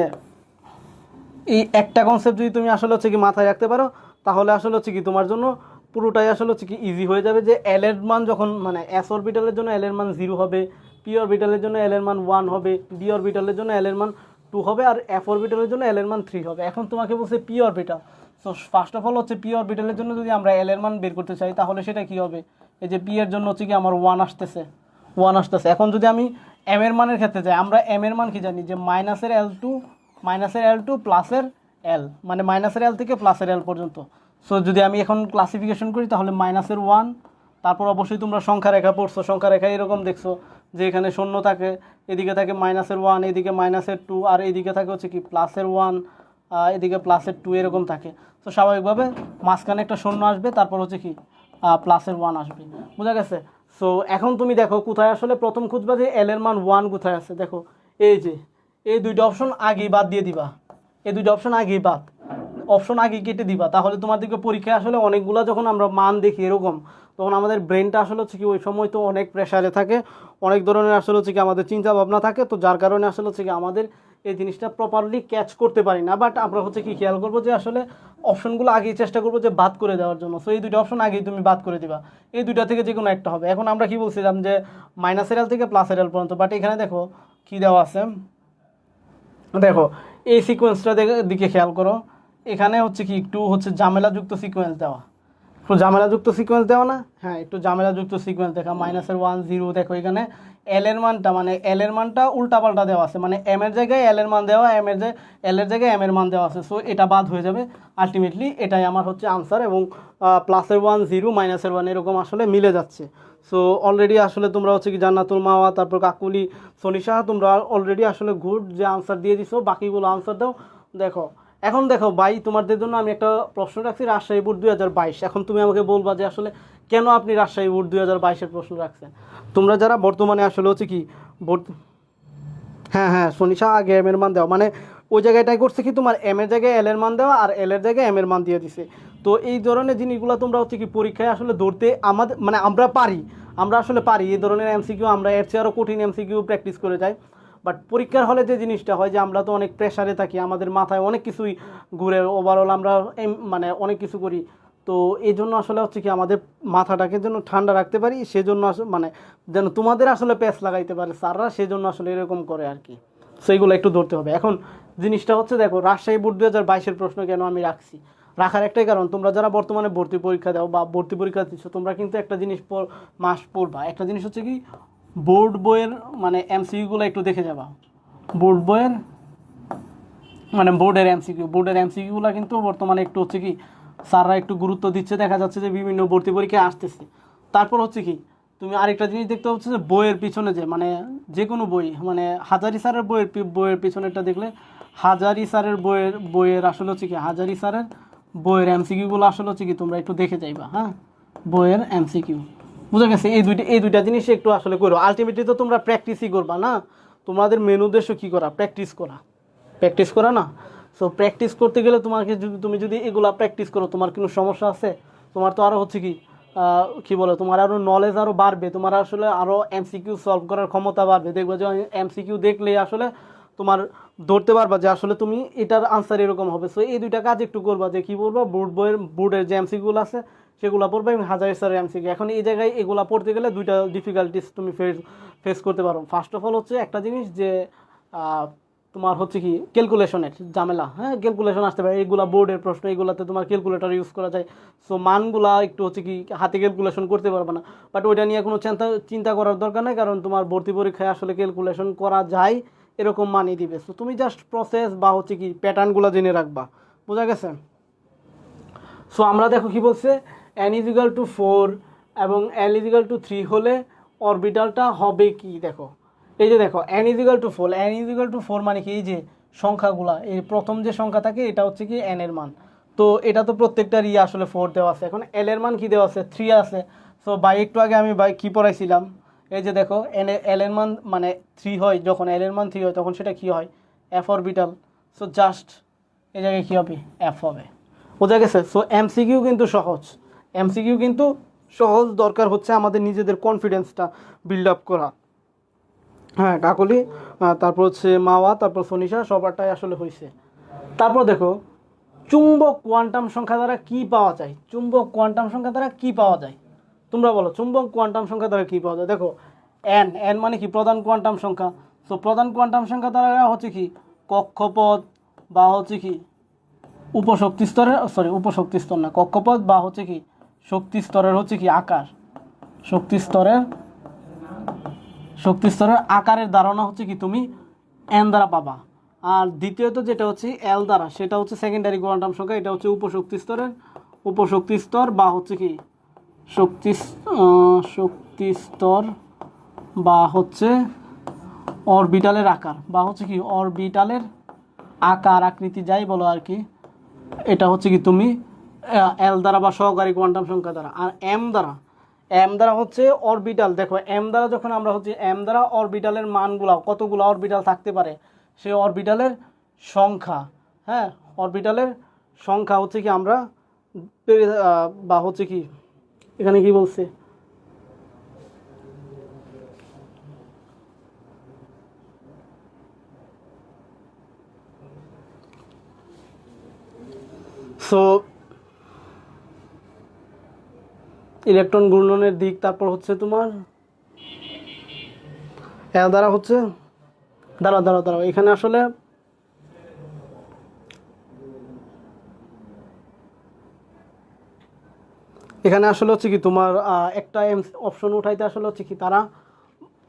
এই একটা কনসেপ্ট যদি তুমি আসলে হচ্ছে কি মাথায় রাখতে পারো, তাহলে আসলে হচ্ছে কি তোমার জন্য পুরোটাই আসলে হচ্ছে কি ইজি হয়ে যাবে। যে এল এর মান যখন মানে এস অরবিটালের জন্য এল এর মান 0 হবে, পি অরবিটালের জন্য এল এর মান 1 হবে, ডি অরবিটালের জন্য এল এর মান 2 হবে, আর এফ অরবিটালের জন্য এল এর মান 3 হবে। এখন তোমাকে বলছে P orbital. So first of all হচ্ছে পি অরবিটালের জন্য যদি আমরা এল এর মান বের করতে চাই, তাহলে সেটা কি হবে? এই যে পি এর জন্য হচ্ছে কি আমার 1 আসতেছে, 1 আসতেছে। এখন যদি আমি এম এর মানের ক্ষেত্রে যাই, আমরা এম এর মান কি জানি? যে মাইনাসের এল টু প্লাসের এল, মানে মাইনাসের এল থেকে প্লাসের এল পর্যন্ত। সো যদি আমি এখন ক্লাসিফিকেশন করি, তাহলে মাইনাসের 1, তারপর অবশ্যই তোমরা সংখ্যা রেখা পড়ছো, সংখ্যা রেখা এরকম দেখছো যে এখানে শূন্য থাকে, এদিকে থাকে মাইনাসের 1, এদিকে মাইনাসের 2, আর এদিকে থাকে হচ্ছে কি প্লাসের 1, এদিকে প্লাসের 2, এরকম থাকে। তো স্বাভাবিকভাবে মাঝখানে একটা শূন্য আসবে, তারপর হচ্ছে কি প্লাসের 1 আসবে। বোঝা গেছে? সো এখন তুমি দেখো কোথায় আসলে প্রথম খুঁজবা যে এল এর মান 1 কোথায় আছে। দেখো এই যে এই দুইটা অপশন আগেই বাদ দিয়ে দিবা, এই দুইটা অপশন আগেই বাদ, অপশন আগে কেটে দিবা। তাহলে তোমাদেরকে পরীক্ষায় আসলে অনেকগুলো যখন আমরা মান দেখি এরকম, তখন আমাদের ব্রেনটা আসলে হচ্ছে কি ওই সময় তো অনেক প্রেশারে থাকে, অনেক ধরনের আসলে হচ্ছে কি আমাদের চিন্তা ভাবনা থাকে। তো যার কারণে আসলে হচ্ছে কি আমাদের এই জিনিসটা প্রপারলি ক্যাচ করতে পারি না। বাট আমরা হচ্ছে কি খেয়াল করবো যে আসলে অপশনগুলো আগেই চেষ্টা করবো যে বাদ করে দেওয়ার জন্য। সো এই দুইটা অপশন আগেই তুমি বাদ করে দিবা, এই দুইটা থেকে যে কোনো একটা হবে। এখন আমরা কি বলছিলাম যে মাইনাসের এল থেকে প্লাসের এল পর্যন্ত, বাট এখানে দেখো কি দেওয়া আছে। দেখো এই সিকোয়েন্সটা দিকে খেয়াল করো, এখানে হচ্ছে কি একটু হচ্ছে ঝামেলাযুক্ত সিকোয়েন্স দেওয়া, একটু ঝামেলাযুক্ত সিকোয়েন্স দেওয়া না? হ্যাঁ, একটু ঝামেলাযুক্ত সিকোয়েন্স দেখা। মাইনাসের 1 0, দেখো এখানে এল এর মানটা মানে এল এর মানটা উল্টাপাল্টা দেওয়া আছে, মানে এম এর জায়গায় এল এর মান দেওয়া, এল এর জায়গায় এম এর মান দেওয়া আছে। সো এটা বাদ হয়ে যাবে আলটিমেটলি, এটাই আমার হচ্ছে আনসার। এবং প্লাসের 1 0, মাইনাসের 1 এরকম আসলে মিলে যাচ্ছে। সো অলরেডি আসলে তোমরা হচ্ছে কি জান্নাতুল মাওয়া, তারপর কাকুলি, সনিশা, তোমরা অলরেডি আসলে গুড যে আনসার দিয়ে দিছো, বাকিগুলো আনসার দাও। দেখো এখন দেখো ভাই, তোমাদের জন্য আমি একটা প্রশ্ন রাখছি, রাজশাহী বোর্ড 2022। এখন তুমি আমাকে বলবা যে আসলে কেন আপনি রাজশাহী বোর্ড 2022-এর প্রশ্ন রাখছেন। তোমরা যারা বর্তমানে আসলে হচ্ছে কি হ্যাঁ হ্যাঁ সনিশা, আগে এম এর মান দেওয়া, মানে ওই জায়গাটাই করছে কি তোমার এম এর জায়গায় এল এর মান দেওয়া, আর এল এর জায়গায় এম এর মান দিয়ে দিছে। তো এই ধরনের জিনিসগুলো তোমরা হচ্ছে কি পরীক্ষায় আসলে ধরতে আমাদের মানে আমরা আসলে পারি এই ধরনের এমসিকিউ, আমরা এর চেয়ে আরও কঠিন এমসিকিউ প্র্যাকটিস করে যাই। বাট পরীক্ষার হলে যে জিনিসটা হয় যে আমরা তো অনেক প্রেশারে থাকি, আমাদের মাথায় অনেক কিছুই ঘুরে, ওভারঅল আমরা মানে অনেক কিছু করি। তো এই জন্য আসলে হচ্ছে কি আমাদের মাথাটাকে যেন ঠান্ডা রাখতে পারি, সেজন্য আসলে মানে যেন তোমাদের আসলে প্যাচ লাগাইতে পারে স্যাররা, সেজন্য আসলে এরকম করে আর কি। সেইগুলো একটু ধরতে হবে। এখন জিনিসটা হচ্ছে দেখো, রাজশাহী বোর্ড 2022-এর প্রশ্ন কেন আমি রাখছি, রাখার একটাই কারণ, তোমরা যারা বর্তমানে ভর্তি পরীক্ষা দাও বা ভর্তি পরীক্ষা দিচ্ছ, তোমরা কিন্তু একটা জিনিস মাস্ট পড়বা। একটা জিনিস হচ্ছে কি বোর্ড বইয়ের মানে এমসিকিউগুলো একটু দেখে যাবা। বোর্ড বইয়ের মানে বোর্ডের এমসিকিউগুলো কিন্তু বর্তমানে একটু হচ্ছে কি স্যাররা একটু গুরুত্ব দিচ্ছে, দেখা যাচ্ছে যে বিভিন্ন ভর্তি পরীক্ষায় আসতেছে। তারপর হচ্ছে কি তুমি আরেকটা জিনিস দেখতে হচ্ছে যে বইয়ের পিছনে যে মানে যে কোনো বই, মানে হাজারি স্যারের বইয়ের পিছনেরটা দেখলে, হাজারি স্যারের বইয়ের আসলে হচ্ছে কি হাজারি স্যারের বইয়ের এমসিকিউগুলো আসলে হচ্ছে কি তোমরা একটু দেখে যাইবা। হ্যাঁ, বইয়ের এমসিকিউ, বুঝা গেছে? এই দুইটা জিনিস একটু আসলে করো। আলটিমেটলি তো তোমরা প্র্যাকটিসই করবা না, তোমাদের মেন উদ্দেশ্য কী করা? প্র্যাকটিস করা না? সো প্র্যাকটিস করতে গেলে তোমাকে তুমি যদি এগুলা প্র্যাকটিস করো, তোমার কোনো সমস্যা আছে? তোমার তো আরও হচ্ছে কি কী বলে, তোমার আরও নলেজ আরও বাড়বে, তোমার আসলে আরও এমসিকিউ সলভ করার ক্ষমতা বাড়বে। দেখবে যে এমসিকিউ দেখলেই আসলে তোমার ধরতে পারবা যে আসলে তুমি এটার আনসার এরকম হবে। সো এই দুইটা কাজ একটু করবা, যে কী বলবা, বোর্ডের যে এমসিকিউগুলো আছে সেগুলো পড়বে, এবং হাজার স্যারের এমসিকিউ। এখন এই জায়গায় এগুলো পড়তে গেলে দুইটা ডিফিকাল্টিস তুমি ফেস করতে পারো। ফার্স্ট অফ অল হচ্ছে একটা জিনিস যে তোমার হচ্ছে কি ক্যালকুলেশনের ঝামেলা। হ্যাঁ, ক্যালকুলেশন আসতে পারে, এইগুলা বোর্ডের প্রশ্ন, এইগুলাতে তোমার ক্যালকুলেটর ইউজ করা যায়। সো মানগুলা একটু হচ্ছে কি হাতে ক্যালকুলেশন করতে পারবে না, বাট ওইটা নিয়ে কোনো চিন্তা করার দরকার নেই, কারণ তোমার ভর্তি পরীক্ষায় আসলে ক্যালকুলেশন করা যায় এরকম মানই দিবে। সো তুমি জাস্ট প্রসেস বা হচ্ছে কি প্যাটার্নগুলো জেনে রাখবা। বোঝা গেছে? সো আমরা দেখো কি বলছে, n=4 এবং l=3 হলে অরবিটালটা হবে কি। দেখো এই যে দেখো n=4 মানে কি, এই যে সংখ্যাগুলা, এই প্রথম যে সংখ্যা থাকে এটা হচ্ছে কি n এর মান। তো এটা তো প্রত্যেকটার আসলে 4 দেওয়া আছে। এখন l এর মান কি দেওয়া আছে? 3 আছে। সো একটু আগে আমি কি পড়াইছিলাম, এই যে দেখো l এর মান মানে 3 হয়, যখন l এর মান 3 হয় তখন সেটা কি হয়? f orbital. সো জাস্ট এই জায়গায় কী হবে? f হবে। বোঝা গেছে? সো এমসিকিউ কিন্তু সহজ, এমসিকিউ কিন্তু সহজ, দরকার হচ্ছে আমাদের নিজেদের কনফিডেন্সটা বিল্ড আপ করা। হ্যাঁ, কাকলি, তারপর হচ্ছে মাওয়া, তারপর সনিশা, সবারটাই আসলে হয়েছে। তারপর দেখো চুম্বক কোয়ান্টাম সংখ্যা দ্বারা কি পাওয়া যায়? চুম্বক কোয়ান্টাম সংখ্যা দ্বারা কি পাওয়া যায়? তোমরা বলো, চুম্বক কোয়ান্টাম সংখ্যা দ্বারা কি পাওয়া যায়? দেখো এন, এন মানে কি? প্রধান কোয়ান্টাম সংখ্যা। সো প্রধান কোয়ান্টাম সংখ্যা দ্বারা হচ্ছে কি কক্ষপথ বা হচ্ছে কি উপশক্তি স্তরের, সরি উপশক্তি স্তর না, কক্ষপথ বা হচ্ছে কি শক্তি স্তরের হচ্ছে কি আকার, শক্তি স্তরের, শক্তি স্তরের আকারের ধারণা হচ্ছে কি তুমি এন দ্বারা পাবা। আর দ্বিতীয়ত যেটা হচ্ছে এল দ্বারা, সেটা হচ্ছে সেকেন্ডারি কোয়ান্টাম সংখ্যা, এটা হচ্ছে উপশক্তি স্তরের, উপশক্তি স্তর বা হচ্ছে কি শক্তি, শক্তি স্তর বা হচ্ছে অরবিটালের আকার, বা হচ্ছে কি অরবিটালের আকার আকৃতি যাই বলো আর কি, এটা হচ্ছে কি তুমি এল দ্বারা বা সহকারী কোয়ান্টাম সংখ্যা দ্বারা। আর এম দ্বারা, এম দ্বারা হচ্ছে অরবিটাল। দেখো এম দ্বারা যখন আমরা হচ্ছে এম দ্বারা অরবিটালের মানগুলা, কতগুলো অরবিটাল থাকতে পারে সেই অরবিটালের সংখ্যা, হ্যাঁ অরবিটালের সংখ্যা হচ্ছে কি আমরা বা হচ্ছে কি এখানে কি বলছে, সো ইলেকট্রন ঘূর্ণনের দিক, তারপর হচ্ছে তোমার এল দ্বারা হচ্ছে, দাঁড়াও দাঁড়াও দাঁড়াও, এখানে আসলে এখানে আসলে হচ্ছে কি তোমার একটা অপশন উঠাইতে আসলে হচ্ছে কি তারা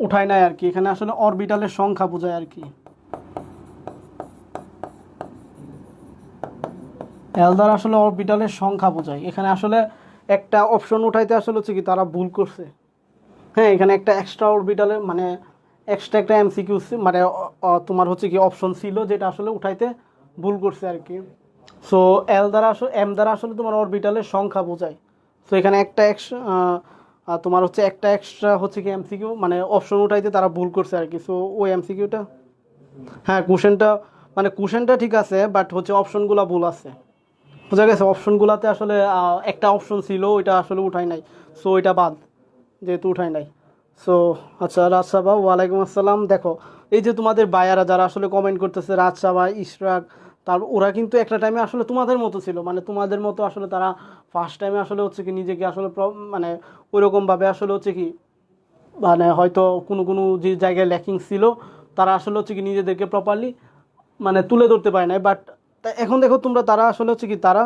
উঠায় নাই আর কি, এখানে আসলে অরবিটালের সংখ্যা বোঝায় আর কি। এল দ্বারা আসলে অরবিটালের সংখ্যা বোঝায়, এখানে আসলে একটা অপশন উঠাইতে আসলে হচ্ছে কি তারা ভুল করছে। হ্যাঁ, এখানে একটা এক্সট্রা অরবিটালের মানে এক্সট্রা একটা এমসিকিউ মানে তোমার হচ্ছে কি অপশন ছিল, যেটা আসলে উঠাইতে ভুল করছে আর কি। সো এল দ্বারা আসলে, এম দ্বারা আসলে তোমার অরবিটালের সংখ্যা বোঝায়। সো এখানে একটা তোমার হচ্ছে একটা এক্সট্রা হচ্ছে কি এমসিকিউ মানে অপশন উঠাইতে তারা ভুল করছে আর কি। সো ওই এমসিকিউটা, হ্যাঁ কোশ্চেনটা মানে কোশ্চেনটা ঠিক আছে, বাট হচ্ছে অপশনগুলো ভুল আছে। বোঝা গেছে? অপশনগুলোতে আসলে একটা অপশন ছিল, ওইটা আসলে উঠাই নাই, সো ওইটা বাদ, যেহেতু উঠাই নাই। সো আচ্ছা, রাজসাবা, ওয়ালাইকুম আসসালাম। দেখো এই যে তোমাদের বায়ারা যারা আসলে কমেন্ট করতেছে, রাজসাবা, ইশরাক, তার ওরা কিন্তু একটা টাইমে আসলে তোমাদের মতো ছিল, মানে তোমাদের মতো আসলে তারা ফার্স্ট টাইমে আসলে হচ্ছে কি নিজেকে আসলে মানে ওইরকমভাবে আসলে হচ্ছে কি মানে হয়তো কোনো কোনো যে জায়গায় ল্যাকিং ছিল, তারা আসলে হচ্ছে কি নিজেদেরকে প্রপারলি মানে তুলে ধরতে পারে নাই। বাট এখন দেখো তোমরা, তারা আসলে হচ্ছে কি তারা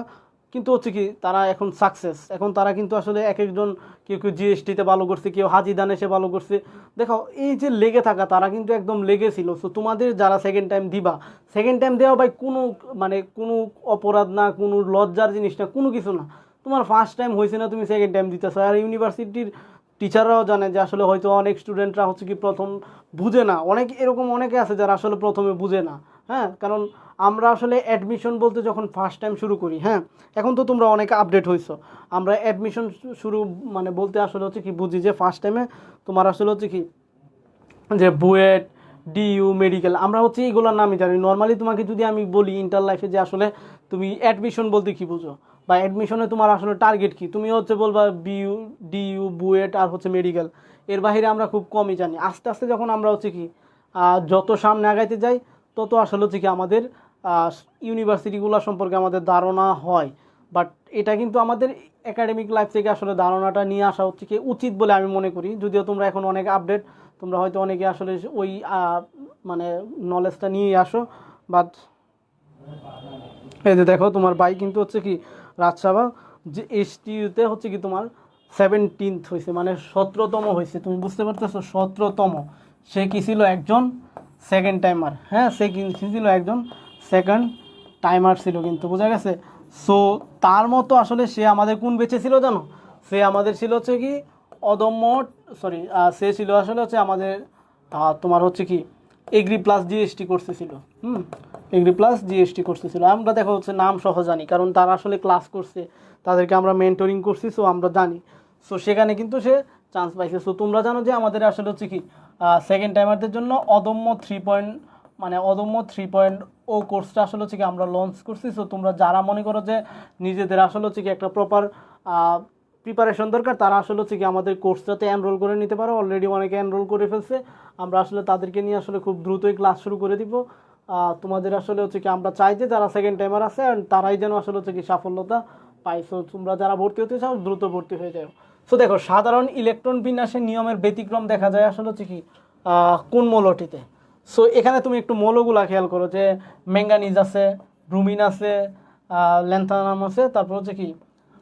কিন্তু হচ্ছে কি তারা এখন সাকসেস, এখন তারা কিন্তু আসলে এক একজন, কেউ কেউ জিএসটিতে ভালো করছে, কেউ হাজি দানে সে ভালো করছে। দেখো এই যে লেগে থাকা, তারা কিন্তু একদম লেগেছিল। সো তোমাদের যারা সেকেন্ড টাইম দিবা, সেকেন্ড টাইম দেওয়া ভাই কোনো মানে কোনো অপরাধ না, কোনো লজ্জার জিনিস না, কোনো কিছু না। তোমার ফার্স্ট টাইম হয়েছে না, তুমি সেকেন্ড টাইম দিতেছো। আর ইউনিভার্সিটির টিচাররাও জানে যে আসলে হয়তো অনেক স্টুডেন্টরা হচ্ছে কি প্রথম বুঝে না, অনেক এরকম অনেকে আছে যারা আসলে প্রথমে বুঝে না। হ্যাঁ, কারণ আমরা আসলে অ্যাডমিশন বলতে যখন ফার্স্ট টাইম শুরু করি, হ্যাঁ এখন তো তোমরা অনেকে আপডেট হয়েছো, আমরা অ্যাডমিশন শুরু মানে বলতে আসলে হচ্ছে কি বুঝি যে ফার্স্ট টাইমে তোমার আসলে হচ্ছে কি যে বুয়েট, ডিইউ, মেডিকেল, আমরা হচ্ছে এইগুলোর নামই জানি। নর্মালি তোমাকে যদি আমি বলি ইন্টার লাইফে যে আসলে তুমি অ্যাডমিশন বলতে কি বুঝো, বা অ্যাডমিশনে তোমার আসলে টার্গেট কি, তুমি হচ্ছে বলবা বিইউ, ডিইউ, বুয়েট আর হচ্ছে মেডিকেল। এর বাইরে আমরা খুব কমই জানি। আস্তে আস্তে যখন আমরা হচ্ছে কি যত সামনে আগাইতে যাই, তত আসলে হচ্ছে কি আমাদের ইউনিভার্সিটিগুলো সম্পর্কে আমাদের ধারণা হয়। বাট এটা কিন্তু আমাদের একাডেমিক লাইফ থেকে আসলে ধারণাটা নিয়ে আসা হচ্ছে কি উচিত বলে আমি মনে করি। যদিও তোমরা এখন অনেক আপডেট, তোমরা হয়তো অনেকে আসলে ওই মানে নলেজটা নিয়ে আসো। বাট এই যে দেখো তোমার ভাই কিন্তু হচ্ছে কি রাজসভা যে এসটিইউতে হচ্ছে কি তোমার 17th হয়েছে, মানে 17তম হয়েছে। তুমি বুঝতে পারতেছো? 17তম। সে কি ছিল? একজন সেকেন্ড টাইমার। হ্যাঁ, সে কি ছিল? একজন সেকেন্ড টাইমার ছিল কিন্তু, বোঝা গেছে? সো তার মতো আসলে সে আমাদের কোন বেঁচে ছিল জানো? সে আমাদের ছিল হচ্ছে কি অদম্য, সরি সে ছিল আসলে হচ্ছে আমাদের তোমার হচ্ছে কি এগ্রি প্লাস জিএসটি করতেছিল। এগ্রি প্লাস জিএসটি করতেছিল। আমরা দেখো হচ্ছে নাম সহ জানি, কারণ তারা আসলে ক্লাস করছে, তাদেরকে আমরা মেন্টরিং করছি, সো আমরা জানি। সো সেখানে কিন্তু সে চান্স পাইছে। সো তোমরা জানো যে আমাদের আসলে হচ্ছে কি সেকেন্ড টাইমারদের জন্য অদম্য 3 পয়েন্ট মানে অদম্য 3.0 কোর্সটা আসলে হচ্ছে কি আমরা লঞ্চ করছি। সো তোমরা যারা মনে করো যে নিজেদের আসলে হচ্ছে কি একটা প্রপার প্রিপারেশন দরকার, তারা আসলে হচ্ছে কি আমাদের কোর্সটাতে এনরোল করে নিতে পারো। অলরেডি অনেকে এনরোল করে ফেলছে। আমরা আসলে তাদেরকে নিয়ে আসলে খুব দ্রুতই ক্লাস শুরু করে দিব। তোমাদের আসলে হচ্ছে কি আমরা চাই যে যারা সেকেন্ড টাইমার আছে তারাই যেন আসলে হচ্ছে কি সাফল্যতা পায়। সো তোমরা যারা ভর্তি হতে চাও দ্রুত ভর্তি হয়ে যাও। সো দেখো, সাধারণ ইলেকট্রন বিন্যাসের নিয়মের ব্যতিক্রম দেখা যায় আসলে হচ্ছে কি কোন মৌলটিতে। সো এখানে তুমি একটু মৌলগুলা খেয়াল করো যে ম্যাঙ্গানিজ আছে, ব্রুমিন আছে, ল্যান্থানাম আছে, তারপর হচ্ছে কি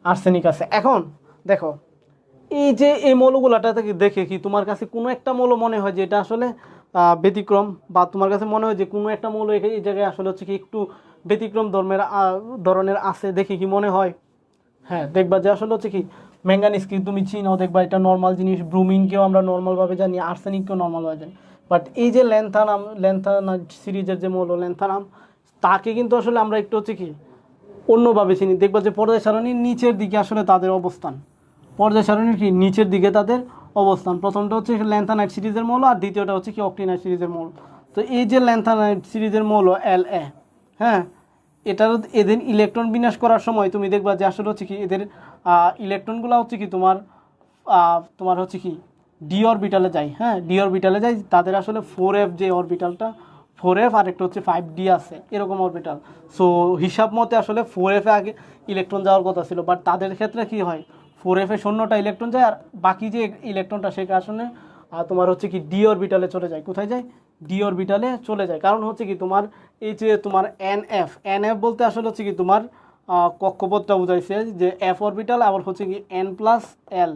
আর্সেনিক আছে। এখন দেখো, এই যে এই মৌলগুলাটা থেকে দেখে কি তোমার কাছে কোনো একটা মৌল মনে হয় যে এটা আসলে ব্যতিক্রম, বা তোমার কাছে মনে হয় যে কোনো একটা মৌল এই জায়গায় আসলে হচ্ছে কি একটু ব্যতিক্রম ধরনের আছে, দেখে কি মনে হয়? হ্যাঁ, দেখবা যে আসলে হচ্ছে কি ম্যাঙ্গানিজকে তুমি চিনো, দেখবা এটা নর্মাল জিনিস, ব্রুমিনকেও আমরা নর্মালভাবে জানি, আর্সেনিককেও নর্মালভাবে জানি। বাট এই যে ল্যান্থানাম সিরিজের যে মৌল ল্যান্থানাম, তাকে কিন্তু আসলে আমরা একটু হচ্ছে কি অন্যভাবে চিনি। দেখবা যে পর্যায় সারণীর নিচের দিকে আসলে তাদের অবস্থান, পর্যায় সারণীর কি নিচের দিকে তাদের অবস্থান। প্রথমটা হচ্ছে ল্যান্থানাইট সিরিজের মৌল, আর দ্বিতীয়টা হচ্ছে কি অক্টিনাইট সিরিজের মৌল। তো এই যে ল্যান্থানাইট সিরিজের মৌল La, হ্যাঁ, এটার এদের ইলেকট্রন বিন্যাস করার সময় তুমি দেখবা যে আসলে হচ্ছে কি এদের ইলেকট্রনগুলো হচ্ছে কি তোমার হচ্ছে কি ডি অরবিটালে যায়। হ্যাঁ, ডি অরবিটালে যায়। তাদের আসলে 4f যে অরবিটালটা, 4f আর একটা হচ্ছে 5d আছে, এরকম অরবিটাল। সো হিসাব মতে আসলে 4f এ আগে ইলেকট্রন যাওয়ার কথা ছিল, বাট তাদের ক্ষেত্রে কি হয় 4f এ 0টা ইলেকট্রন যায়, আর বাকি যে ইলেকট্রনটা সে কারণে তোমার হচ্ছে কি ডি অরবিটালে চলে যায়। কোথায় যায়? ডি অরবিটালে চলে যায়। কারণ হচ্ছে কি তোমার এই যে তোমার এনএফ বলতে আসলে হচ্ছে কি তোমার কক্ষপথটা বুঝাইছে যে এফ অরবিটাল, আবার হচ্ছে কি n+1,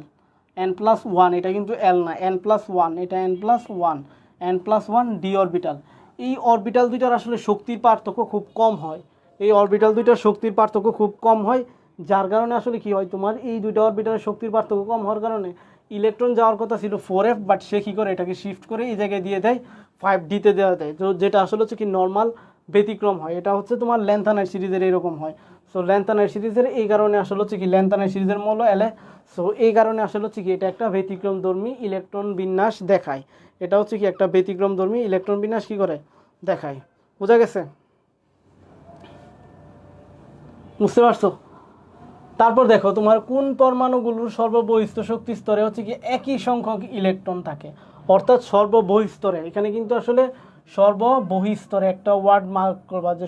এটা কিন্তু এল না, n+1, এটা n+1 ডি অরবিটাল। এই অরবিটাল দুইটার আসলে শক্তির পার্থক্য খুব কম হয়। এই অরবিটাল দুইটার শক্তির পার্থক্য খুব কম হয়, যার কারণে আসলে কি হয় তোমার এই দুইটা অরবিটালের শক্তির পার্থক্য কম হওয়ার কারণে ইলেকট্রন যাওয়ার কথা ছিল 4f, বাট সে কী করে এটাকে শিফট করে এই জায়গায় দিয়ে দেয় 5d-তে দেওয়া দেয়। তো যেটা আসলে হচ্ছে কি নর্মাল ব্যতিক্রম হয়। এটা হচ্ছে তোমার ল্যান্থানাইট সিরিজের এরকম হয়। সো ল্যান্থানাইট সিরিজের এই কারণে আসলে হচ্ছে কি ল্যান্থানাইট সিরিজের মৌল এলে। সো এই কারণে আসলে হচ্ছে কি এটা একটা ব্যতিক্রমধর্মী ইলেকট্রন বিন্যাস দেখায়। এটা হচ্ছে কি একটা ব্যতিক্রমধর্মী ইলেকট্রন বিন্যাস কী করে দেখায়। বোঝা গেছে? বুঝতে পারছো? তারপর দেখো তোমার কোন পরমাণুগুলোর সর্ববহিস্থ শক্তি স্তরে হচ্ছে কি একই সংখ্যক ইলেকট্রন থাকে। অর্থাৎ সর্ববহিস্তরে, এখানে কিন্তু আসলে সর্ববহিস্তরে একটা ওয়ার্ড মার্ক করবা যে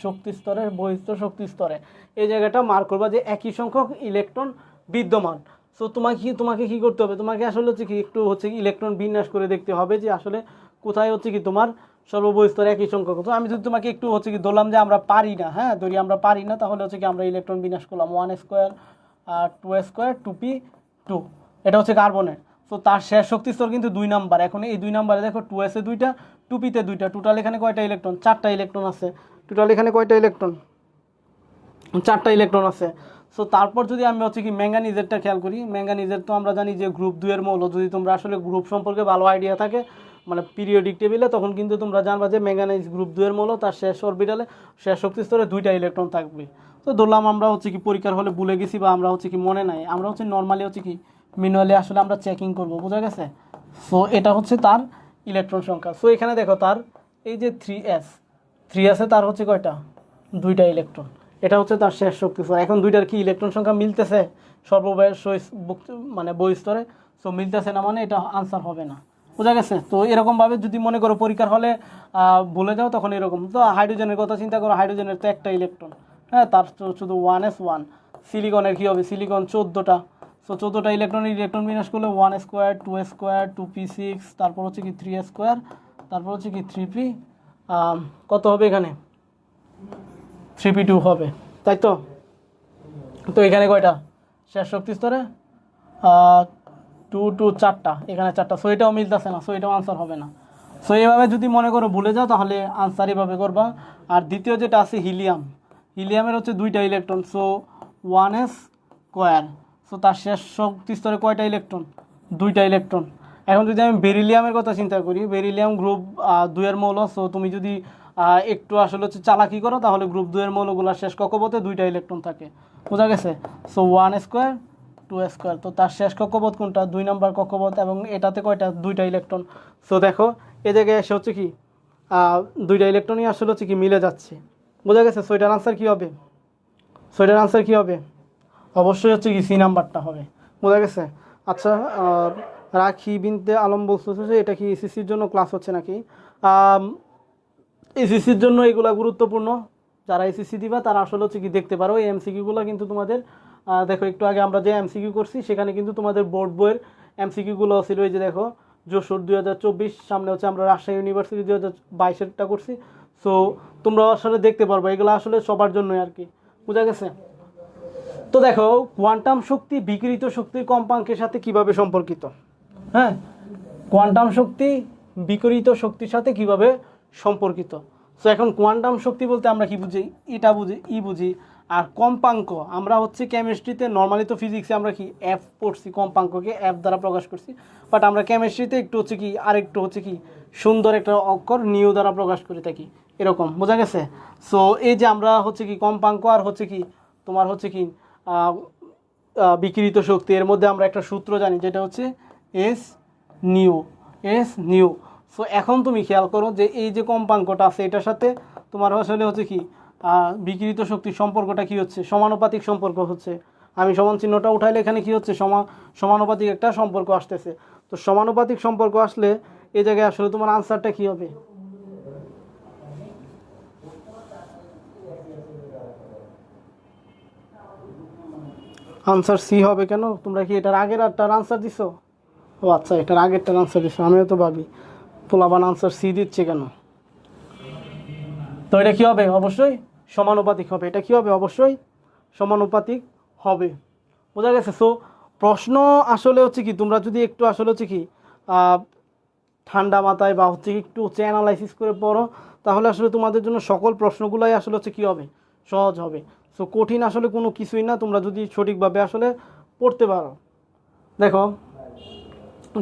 শক্তি স্তরের বহিস্থ শক্তি স্তরে, এই জায়গাটা মার্ক করবা যে একই সংখ্যক ইলেকট্রন বিদ্যমান। সো তোমাকে কি করতে হবে, তোমাকে আসলে হচ্ছে কি একটু হচ্ছে কি ইলেকট্রন বিন্যাস করে দেখতে হবে যে আসলে কোথায় হচ্ছে কি তোমার সর্ববহিস্তরে একই সংখ্যক। তো আমি যদি তোমাকে একটু হচ্ছে কি ধরলাম যে আমরা পারি না, হ্যাঁ ধরি আমরা পারি না, তাহলে হচ্ছে কি আমরা ইলেকট্রন বিন্যাস করলাম 1 স্কোয়ার 2 স্কোয়ার 2p2, এটা হচ্ছে কার্বনের। তো তার শেষ শক্তি স্তর কিন্তু 2 নাম্বার। এখন এই 2 নাম্বারে দেখো 2s এ 2টা, 2p-তে 2টা, টোটাল এখানে কয়টা ইলেকট্রন? 4টা ইলেকট্রন আছে। টোটাল এখানে কয়টা ইলেকট্রন? 4টা ইলেকট্রন আছে। সো তারপর যদি আমি হচ্ছে কি ম্যাঙ্গানিজেরটা খেয়াল করি, ম্যাঙ্গানিজের তো আমরা জানি যে গ্রুপ 2 এর মৌল। যদি তোমরা আসলে গ্রুপ সম্পর্কে ভালো আইডিয়া থাকে মানে পিরিয়ডিক টেবিলে, তখন কিন্তু তোমরা জানবা যে ম্যাঙ্গানিজ গ্রুপ 2 এর মৌল, তার শেষ অরবিটালে শেষ শক্তি স্তরে 2টা ইলেকট্রন থাকবে। তো ধরলাম আমরা হচ্ছে কি পরীক্ষার হলে ভুলে গেছি, বা আমরা হচ্ছে কি মনে নাই, আমরা হচ্ছে নর্মালি হচ্ছে কি ম্যানুয়ালি আসলে আমরা চেকিং করবো। বোঝা গেছে? সো এটা হচ্ছে তার ইলেকট্রন সংখ্যা। সো এখানে দেখো তার এই যে 3s এ তার হচ্ছে কয়টা? 2টা ইলেকট্রন। এটা হচ্ছে তার শেষ শক্তি স্তর। এখন দুইটার কি ইলেকট্রন সংখ্যা মিলতেছে মানে বহিস্তরে? সো মিলতেছে না, মানে এটা আনসার হবে না। বোঝা গেছে? তো এরকমভাবে যদি মনে করো পরীক্ষার হলে ভুলে যাও, তখন এরকম। তো হাইড্রোজেনের কথা চিন্তা করো, হাইড্রোজেনের তো একটা ইলেকট্রন, হ্যাঁ, তার শুধু 1s1। সিলিকনের কী হবে? সিলিকন 14টা। সো 14টা ইলেকট্রন বিন্যাস করলে 1 স্কোয়ার 2 স্কোয়ার 2p6, তারপর হচ্ছে কি 3 স্কোয়ার, তারপর হচ্ছে কি 3p, কত হবে এখানে? 3p2 হবে, তাই তো? তো এখানে কয়টা শেষ শক্তি স্তরে? 2 4টা, এখানে 4টা। সো এটাও মিলতেছে না, সো এটাও আনসার হবে না। সো এইভাবে যদি মনে করো ভুলে যাও, তাহলে আনসার এইভাবে করবা। আর দ্বিতীয় যেটা আছে হিলিয়ামের হচ্ছে 2টা electron. So 1s square. So তার শেষ শক্তি স্তরে কয়টা ইলেকট্রন? 2টা ইলেকট্রন। এখন যদি আমি বেরিলিয়ামের কথা চিন্তা করি, বেরিলিয়াম গ্রুপ 2 এর মৌল। সো তুমি যদি একটু আসলে হচ্ছে চালাকি করো, তাহলে গ্রুপ 2 এর মৌলগুলোর শেষ কক্ষপথে 2টা ইলেকট্রন থাকে। বোঝা গেছে? সো 1 স্কোয়ার 2 স্কোয়ার, তো তার শেষ কক্ষপথ কোনটা? 2 নম্বর কক্ষপথ, এবং এটাতে কয়টা? 2টা ইলেকট্রন। সো দেখো এ জায়গায় এসে হচ্ছে কি দুইটা ইলেকট্রনই আসলে হচ্ছে কি মিলে যাচ্ছে। বোঝা গেছে? সো এটার আনসার কী হবে? সো এটার আনসার কী হবে? অবশ্যই হচ্ছে কি সি নাম্বারটা হবে। বোঝা গেছে? আচ্ছা, রাখি বিনতে আলম বলতেছে যে এটা কি এসএসসির জন্য ক্লাস হচ্ছে নাকি? এসএসসির জন্য এগুলা গুরুত্বপূর্ণ। যারা এসএসসি দিবা তারা আসলে হচ্ছে কি দেখতে পারো এই এমসিকিউগুলো কিন্তু তোমাদের দেখো একটু আগে আমরা যে এমসিকিউ করছি সেখানে কিন্তু তোমাদের বোর্ড বইয়ের এমসিকিউগুলো ছিল। এই যে দেখো যশোর 2024, সামনে হচ্ছে আমরা রাজশাহী ইউনিভার্সিটি 2022-এরটা করছি। সো তোমরা আসলে দেখতে পারবো এগুলো আসলে সবার জন্যই আর কি। বোঝা গেছে? তো দেখো কোয়ান্টাম শক্তি বিকিরিত শক্তির কম্পাঙ্কের সাথে কিভাবে সম্পর্কিত। হ্যাঁ, কোয়ান্টাম শক্তি বিকিরিত শক্তির সাথে কিভাবে সম্পর্কিত। সো এখন কোয়ান্টাম শক্তি বলতে আমরা কি বুঝি? এটা বুঝি, বুঝি। আর কম্পাঙ্ক আমরা হচ্ছে কেমিস্ট্রিতে, নর্মালি তো ফিজিক্সে আমরা কি এফ পড়ছি, কম্পাঙ্ককে এফ দ্বারা প্রকাশ করছি। বাট আমরা কেমিস্ট্রিতে একটু হচ্ছে কি আরেকটু হচ্ছে কি সুন্দর একটা অক্ষর নিউ দ্বারা প্রকাশ করে থাকি, এরকম। বোঝা গেছে? সো এই যে আমরা হচ্ছে কি কম্পাঙ্ক আর হচ্ছে কি তোমার হচ্ছে কি বিকিরিত শক্তি, এর মধ্যে আমরা একটা সূত্র জানি যেটা হচ্ছে এস নিউ। সো এখন তুমি খেয়াল করো যে এই যে কম্পাঙ্কটা আছে এটার সাথে তোমার আসলে হচ্ছে কি বিকিরিত শক্তির সম্পর্কটা কি হচ্ছে? সমানুপাতিক সম্পর্ক হচ্ছে। আমি সমান চিহ্নটা উঠাইলে এখানে কি হচ্ছে? সমানুপাতিক একটা সম্পর্ক আসতেছে। তো সমানুপাতিক সম্পর্ক আসলে এই জায়গায় আসলে তোমার আনসারটা কি হবে? আনসার সি হবে। কেন? তোমরা কি এটার আগের আরটার আনসার দিছো? ও আচ্ছা, এটার আগেরটার আনসার দিছো। আমিও তো ভাবি পোলাবান আনসার সি দিচ্ছে কেন। তো এটা কী হবে? অবশ্যই সমানুপাতিক হবে। এটা কী হবে? অবশ্যই সমানুপাতিক হবে। বোঝা গেছে? সো প্রশ্ন আসলে হচ্ছে কি তোমরা যদি একটু আসলে হচ্ছে কি ঠান্ডা মাথায় বা হচ্ছে একটু হচ্ছে অ্যানালাইসিস করে পড়ো তাহলে আসলে তোমাদের জন্য সকল প্রশ্নগুলাই আসলে হচ্ছে কী হবে? সহজ হবে। সো কঠিন আসলে কোনো কিছুই না তোমরা যদি সঠিকভাবে আসলে পড়তে পারো। দেখো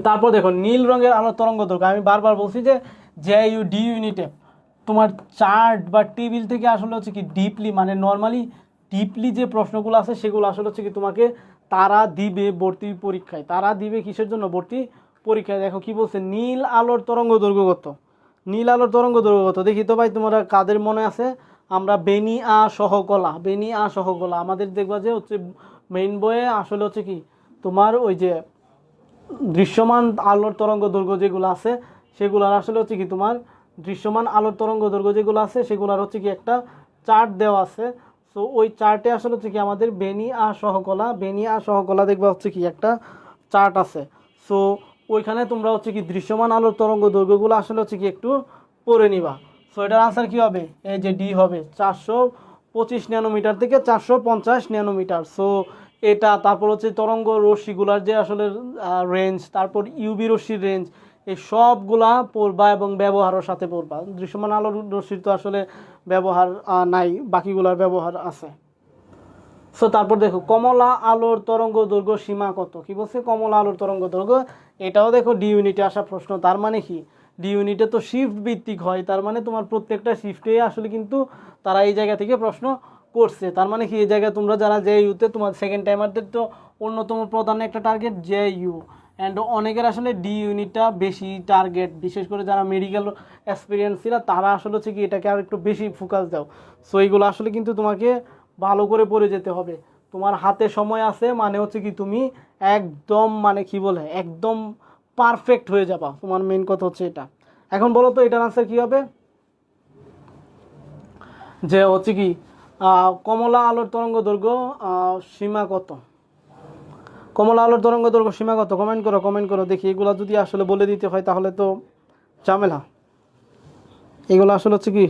তারপর দেখো নীল রঙের আলোর তরঙ্গ দৈর্ঘ্য। আমি বারবার বলছি যে ডি ইউনিটে তোমার চার্ট বা টেবিল থেকে আসলে হচ্ছে কি ডিপলি, মানে নর্মালি ডিপলি যে প্রশ্নগুলো আছে সেগুলো আসলে হচ্ছে কি তোমাকে তারা দিবে ভর্তি পরীক্ষায়। তারা দিবে কিসের জন্য? ভর্তি পরীক্ষায়। দেখো কি বলছে, নীল আলোর তরঙ্গ দৈর্ঘ্য কত? নীল আলোর তরঙ্গ দৈর্ঘ্য কত দেখি তো ভাই, তোমরা কাদের মনে আছে? আমরা বেনি সহকলা আমাদের দেখবা যে হচ্ছে মেইন বইয়ে আসলে হচ্ছে কি তোমার ওই যে দৃশ্যমান আলোর তরঙ্গ দৈর্ঘ্য যেগুলো আছে সেগুলোর আসলে হচ্ছে কি তোমার দৃশ্যমান আলোর তরঙ্গ দৈর্ঘ্য যেগুলো আছে সেগুলোর হচ্ছে কি একটা চার্ট দেওয়া আছে। সো ওই চার্টে আসলে হচ্ছে কি আমাদের বেনি সহকলা দেখবা হচ্ছে কি একটা চার্ট আছে। সো ওইখানে তোমরা হচ্ছে কি দৃশ্যমান আলোর তরঙ্গ দৈর্ঘ্যগুলো আসলে হচ্ছে কি একটু পড়ে নিবা। সো এটার আনসার কি হবে? এই যে ডি হবে 425 ন্যানোমিটার থেকে 450 ন্যানোমিটার। সো এটা তারপর হচ্ছে তরঙ্গ রশ্মিগুলার যে আসলে রেঞ্জ, তারপর ইউবি রশ্মির রেঞ্জ, এই সবগুলা পড়বা এবং ব্যবহারের সাথে পড়বা। দৃশ্যমান আলোর রশ্মির তো আসলে ব্যবহার নাই, বাকিগুলার ব্যবহার আছে। সো তারপর দেখো কমলা আলোর তরঙ্গ দৈর্ঘ্য সীমা কত? কি বলছে? কমলা আলোর তরঙ্গ দৈর্ঘ্য। এটাও দেখো ডি ইউনিটে আসা প্রশ্ন। তার মানে কি ডি ইউনিটে তো শিফট ভিত্তিক হয়, তার মানে তোমার প্রত্যেকটা শিফটে আসলে কিন্তু তারা এই জায়গা থেকে প্রশ্ন করছে। তার মানে কি এই জায়গায় তোমরা যারা জে ইউতে তোমার সেকেন্ড টাইমারদের তো অন্যতম প্রধান একটা টার্গেট জে ইউ, অ্যান্ড অনেকের আসলে ডি ইউনিটটা বেশি টার্গেট, বিশেষ করে যারা মেডিকেল এক্সপিরিয়েন্স ছিল তারা আসলে হচ্ছে কি এটাকে আর একটু বেশি ফোকাস দাও। সো এইগুলো আসলে কিন্তু তোমাকে ভালো করে পড়ে যেতে হবে। তোমার হাতে সময় আছে মানে হচ্ছে কি তুমি একদম মানে কি বলে একদম পারফেক্ট হয়ে যাবা। তোমার মেন কথা হচ্ছে এটা। এখন বলো তো এটার আনসার কী হবে? যে হচ্ছে কি কমলা আলোর তরঙ্গ দৈর্ঘ্য সীমা কত? কমলা আলোর তরঙ্গ দৈর্ঘ্য সীমা কত? কমেন্ট করো দেখি। এগুলো যদি আসলে বলে দিতে হয় তাহলে তো ঝামেলা। এগুলো আসলে হচ্ছে কি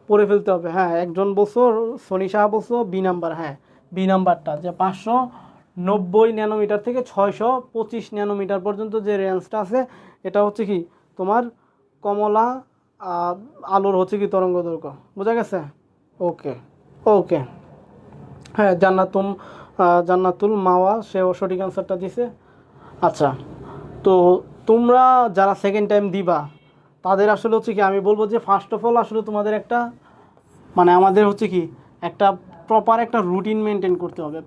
পড়ে ফেলতে হবে। হ্যাঁ, একজন বলছো সনি সাহা বলছো বি নাম্বার। হ্যাঁ, বি নাম্বারটা যে 590 ন্যানোমিটার থেকে 625 ন্যানোমিটার পর্যন্ত যে রেঞ্জটা আছে এটা হচ্ছে কি তোমার কমলা আলোর হচ্ছে কি তরঙ্গ দৈর্ঘ্য। বোঝা গেছে? ওকে। হ্যাঁ, জান্নাতুল মাওয়া সেও সঠিক অ্যান্সারটা দিছে। আচ্ছা, তো তোমরা যারা সেকেন্ড টাইম দিবা তাদের আসলে হচ্ছে কি আমি বলবো যে ফার্স্ট অফ অল আসলে তোমাদের একটা মানে আমাদের হচ্ছে কি একটা প্রপার একটা রুটিন মেনটেন করতে হবে।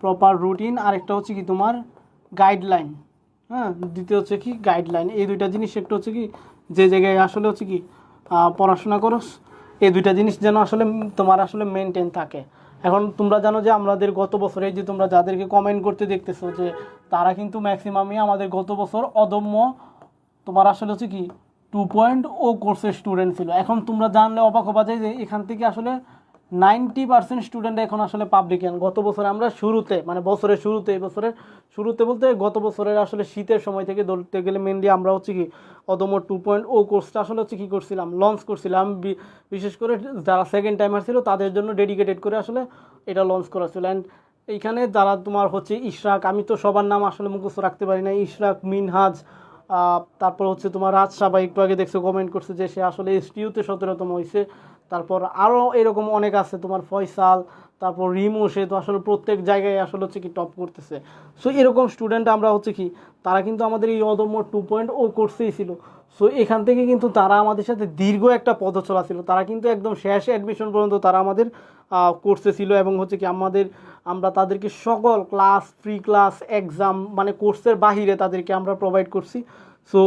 প্রপার রুটিন আর একটা হচ্ছে কি তোমার গাইডলাইন। হ্যাঁ, দ্বিতীয় হচ্ছে কি গাইডলাইন। এই দুইটা জিনিস একটু হচ্ছে কি যে জায়গায় আসলে হচ্ছে কি পড়াশোনা করো, এই দুইটা জিনিস যেন আসলে তোমার আসলে মেনটেন থাকে। এখন তোমরা জানো যে আমাদের গত বছরে যে তোমরা যাদেরকে কমেন্ট করতে দেখতেছো যে তারা কিন্তু ম্যাক্সিমামই আমাদের গত বছর অদম্য তোমার আসলে হচ্ছে কি 2.0 কোর্সের স্টুডেন্ট ছিল। এখন তোমরা জানলে অবাক হবা যে এখান থেকে আসলে 90% স্টুডেন্ট এখন আসলে পাবলিকান। গত বছর আমরা শুরুতে মানে বছরের শুরুতে, এই বছরের শুরুতে বলতে গত বছরের আসলে শীতের সময় থেকে ধরতে গেলে মেনলি আমরা হচ্ছে কি অদম্য 2.0 কোর্সটা আসলে হচ্ছে কী করছিলাম, লঞ্চ করছিলাম। বিশেষ করে যারা সেকেন্ড টাইমার ছিল তাদের জন্য ডেডিকেটেড করে আসলে এটা লঞ্চ করা ছিল। অ্যান্ড এইখানে যারা তোমার হচ্ছে ইশরাক, আমি তো সবার নাম আসলে মুখস্থ রাখতে পারি না, ইশরাক, মিনহাজ, তারপর হচ্ছে তোমার রাজশাহ ভাই একটু আগে দেখছো কমেন্ট করছে যে সে আসলে এসটিউতে 17তম হয়েছে। তারপর আরও এরকম অনেক আছে, তোমার ফয়সাল, তারপর রিমু, সে তো আসলে প্রত্যেক জায়গায় আসলে হচ্ছে কি টপ করতেছে। সো এরকম স্টুডেন্ট আমরা হচ্ছে কি তারা কিন্তু আমাদের এই অদম্য 2.0 কোর্সেই ছিল। সো এখান থেকে কিন্তু তারা আমাদের সাথে দীর্ঘ একটা পথ চলা ছিল, তারা কিন্তু একদম শেষ অ্যাডমিশন পর্যন্ত তারা আমাদের কোর্সে ছিল। এবং হচ্ছে কি আমরা তাদেরকে সকল ক্লাস, ফ্রি ক্লাস, এক্সাম মানে কোর্সের বাহিরে তাদেরকে আমরা প্রোভাইড করছি। সো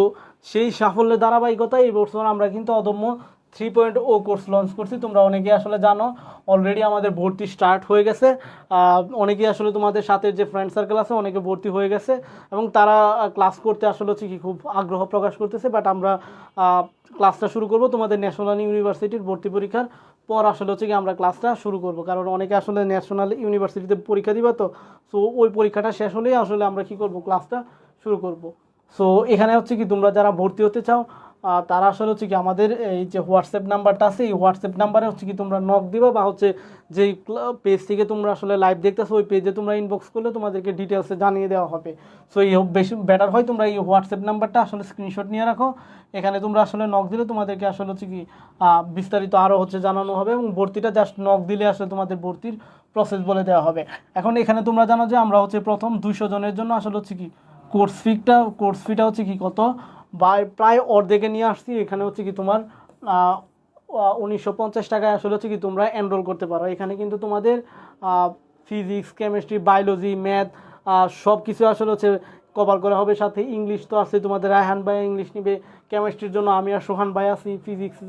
সেই সাফল্যের ধারাবাহিকতা এই বছর আমরা কিন্তু অদম্য 3.0 কোর্স লঞ্চ করছি। তোমরা অনেকেই আসলে জানো অলরেডি আমাদের ভর্তি স্টার্ট হয়ে গেছে। অনেকেই আসলে তোমাদের সাথে যে ফ্রেন্ড সার্কেল আছে অনেকে ভর্তি হয়ে গেছে এবং তারা ক্লাস করতে আসলে হচ্ছে কি খুব আগ্রহ প্রকাশ করতেছে। বাট আমরা ক্লাসটা শুরু করব তোমাদের ন্যাশনাল ইউনিভার্সিটির ভর্তি পরীক্ষার পর আসলে হচ্ছে কি আমরা ক্লাসটা শুরু করব, কারণ অনেকে আসলে ন্যাশনাল ইউনিভার্সিটিতে পরীক্ষা দিবা, তো সো ওই পরীক্ষাটা শেষ হলেই আসলে আমরা কি করব, ক্লাসটা শুরু করব। সো এখানে হচ্ছে কি তোমরা যারা ভর্তি হতে চাও তারা আসলে হচ্ছে কি আমাদের এই যে হোয়াটসঅ্যাপ নাম্বারটা আছে, এই হোয়াটসঅ্যাপ নাম্বারে হচ্ছে কি তোমরা নক দিবা, বা হচ্ছে যেই পেজ থেকে তোমরা আসলে লাইভ দেখতেছো ওই পেজে তোমরা ইনবক্স করলে তোমাদেরকে ডিটেলসে জানিয়ে দেওয়া হবে। সো এই বেশি বেটার হয় তোমরা এই হোয়াটসঅ্যাপ নাম্বারটা আসলে স্ক্রিনশট নিয়ে রাখো, এখানে তোমরা আসলে নক দিলে তোমাদেরকে আসলে হচ্ছে কি বিস্তারিত আরও হচ্ছে জানানো হবে এবং ভর্তিটা জাস্ট নক দিলে আসলে তোমাদের ভর্তির প্রসেস বলে দেওয়া হবে। এখন এখানে তোমরা জানো যে আমরা হচ্ছে প্রথম 200 জনের জন্য আসলে হচ্ছে কি কোর্স ফিটা হচ্ছে কি কত প্রায় অর্ধেকে নিয়ে আসছি। এখানে হচ্ছে কি তোমার 1950 টাকায় আসলে হচ্ছে কি তোমরা এনরোল করতে পারো। এখানে কিন্তু তোমাদের ফিজিক্স, কেমিস্ট্রি, বায়োলজি, ম্যাথ সব কিছু আসলে হচ্ছে কভার করা হবে। সাথে ইংলিশ তো আছে, তোমাদের রায়হান ভাই ইংলিশ নিবে, কেমিস্ট্রির জন্য আমি আর সোহান ভাই আছি, ফিজিক্স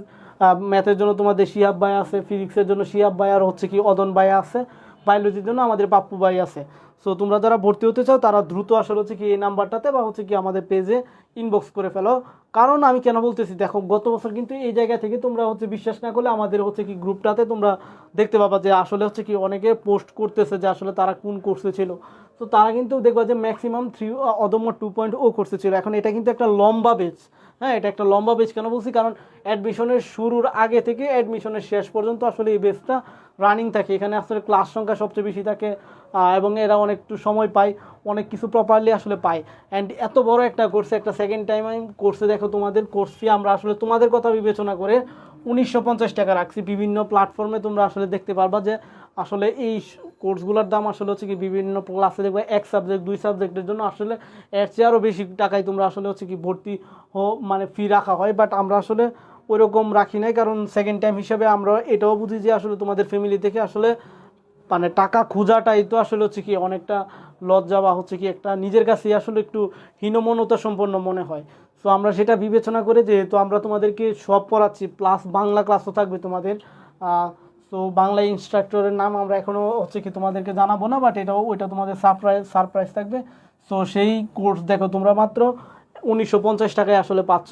ম্যাথের জন্য তোমাদের শিহাব ভাই আছে, ফিজিক্সের জন্য শিহাব ভাই আর হচ্ছে কি অদন ভাই আছে, বায়োলজির জন্য আমাদের পাপ্পু ভাই আছে। সো তোমরা যারা ভর্তি হতে চাও তারা দ্রুত আসলে হচ্ছে কি এই নাম্বারটাতে বা হচ্ছে কি আমাদের পেজে ইনবক্স করে ফেলো। কারণ আমি কেন বলতেছি, দেখো গত বছর কিন্তু এই জায়গা থেকে তোমরা হচ্ছে বিশ্বাস না করলে আমাদের হচ্ছে কি গ্রুপটাতে তোমরা দেখতে পাবা যে আসলে হচ্ছে কি অনেকে পোস্ট করতেছে যে আসলে তারা কোন কোর্সে ছিল। তো তারা কিন্তু দেখবা যে ম্যাক্সিমাম অদম্য 2.0 কোর্সে ছিল। এখন এটা কিন্তু একটা লম্বা বেচ, হ্যাঁ এটা একটা লম্বা বেচ কেন বলছি, কারণ অ্যাডমিশনের শুরুর আগে থেকে অ্যাডমিশনের শেষ পর্যন্ত আসলে এই বেচটা রানিং থাকে। এখানে আসলে ক্লাস সংখ্যা সবচেয়ে বেশি থাকে এবং এরা অনেক একটু সময় পায়, অনেক কিছু প্রপারলি আসলে পায়। অ্যান্ড এত বড় একটা কোর্সে, একটা সেকেন্ড টাইম কোর্সে দেখো তোমাদের কোর্স ফি আমরা আসলে তোমাদের কথা বিবেচনা করে 1950 টাকা রাখছি। বিভিন্ন প্ল্যাটফর্মে তোমরা আসলে দেখতে পারবা যে আসলে এই কোর্সগুলোর দাম আসলে হচ্ছে কি বিভিন্ন ক্লাসে দেখবে এক সাবজেক্ট 2 সাবজেক্টের জন্য আসলে এর চেয়ে আরও বেশি টাকায় তোমরা আসলে হচ্ছে কি ভর্তি মানে ফি রাখা হয়। বাট আমরা আসলে ওইরকম রাখি নাই, কারণ সেকেন্ড টাইম হিসাবে আমরা এটাও বুঝি যে আসলে তোমাদের ফ্যামিলি থেকে আসলে মানে টাকা খোঁজাটাই তো আসলে হচ্ছে কি অনেকটা লজ্জা বা হচ্ছে কি একটা নিজের কাছেই আসলে একটু হীনমন্যতা সম্পন্ন মনে হয়। সো আমরা সেটা বিবেচনা করে যেহেতু আমরা তোমাদেরকে সব পড়াচ্ছি, প্লাস বাংলা ক্লাসও থাকবে তোমাদের। সো বাংলা ইনস্ট্রাক্টরের নাম আমরা এখনও হচ্ছে কি তোমাদেরকে জানাবো না, বাট ওইটা তোমাদের সারপ্রাইজ থাকবে। সো সেই কোর্স দেখো তোমরা মাত্র 1950 টাকায় আসলে পাচ্ছ।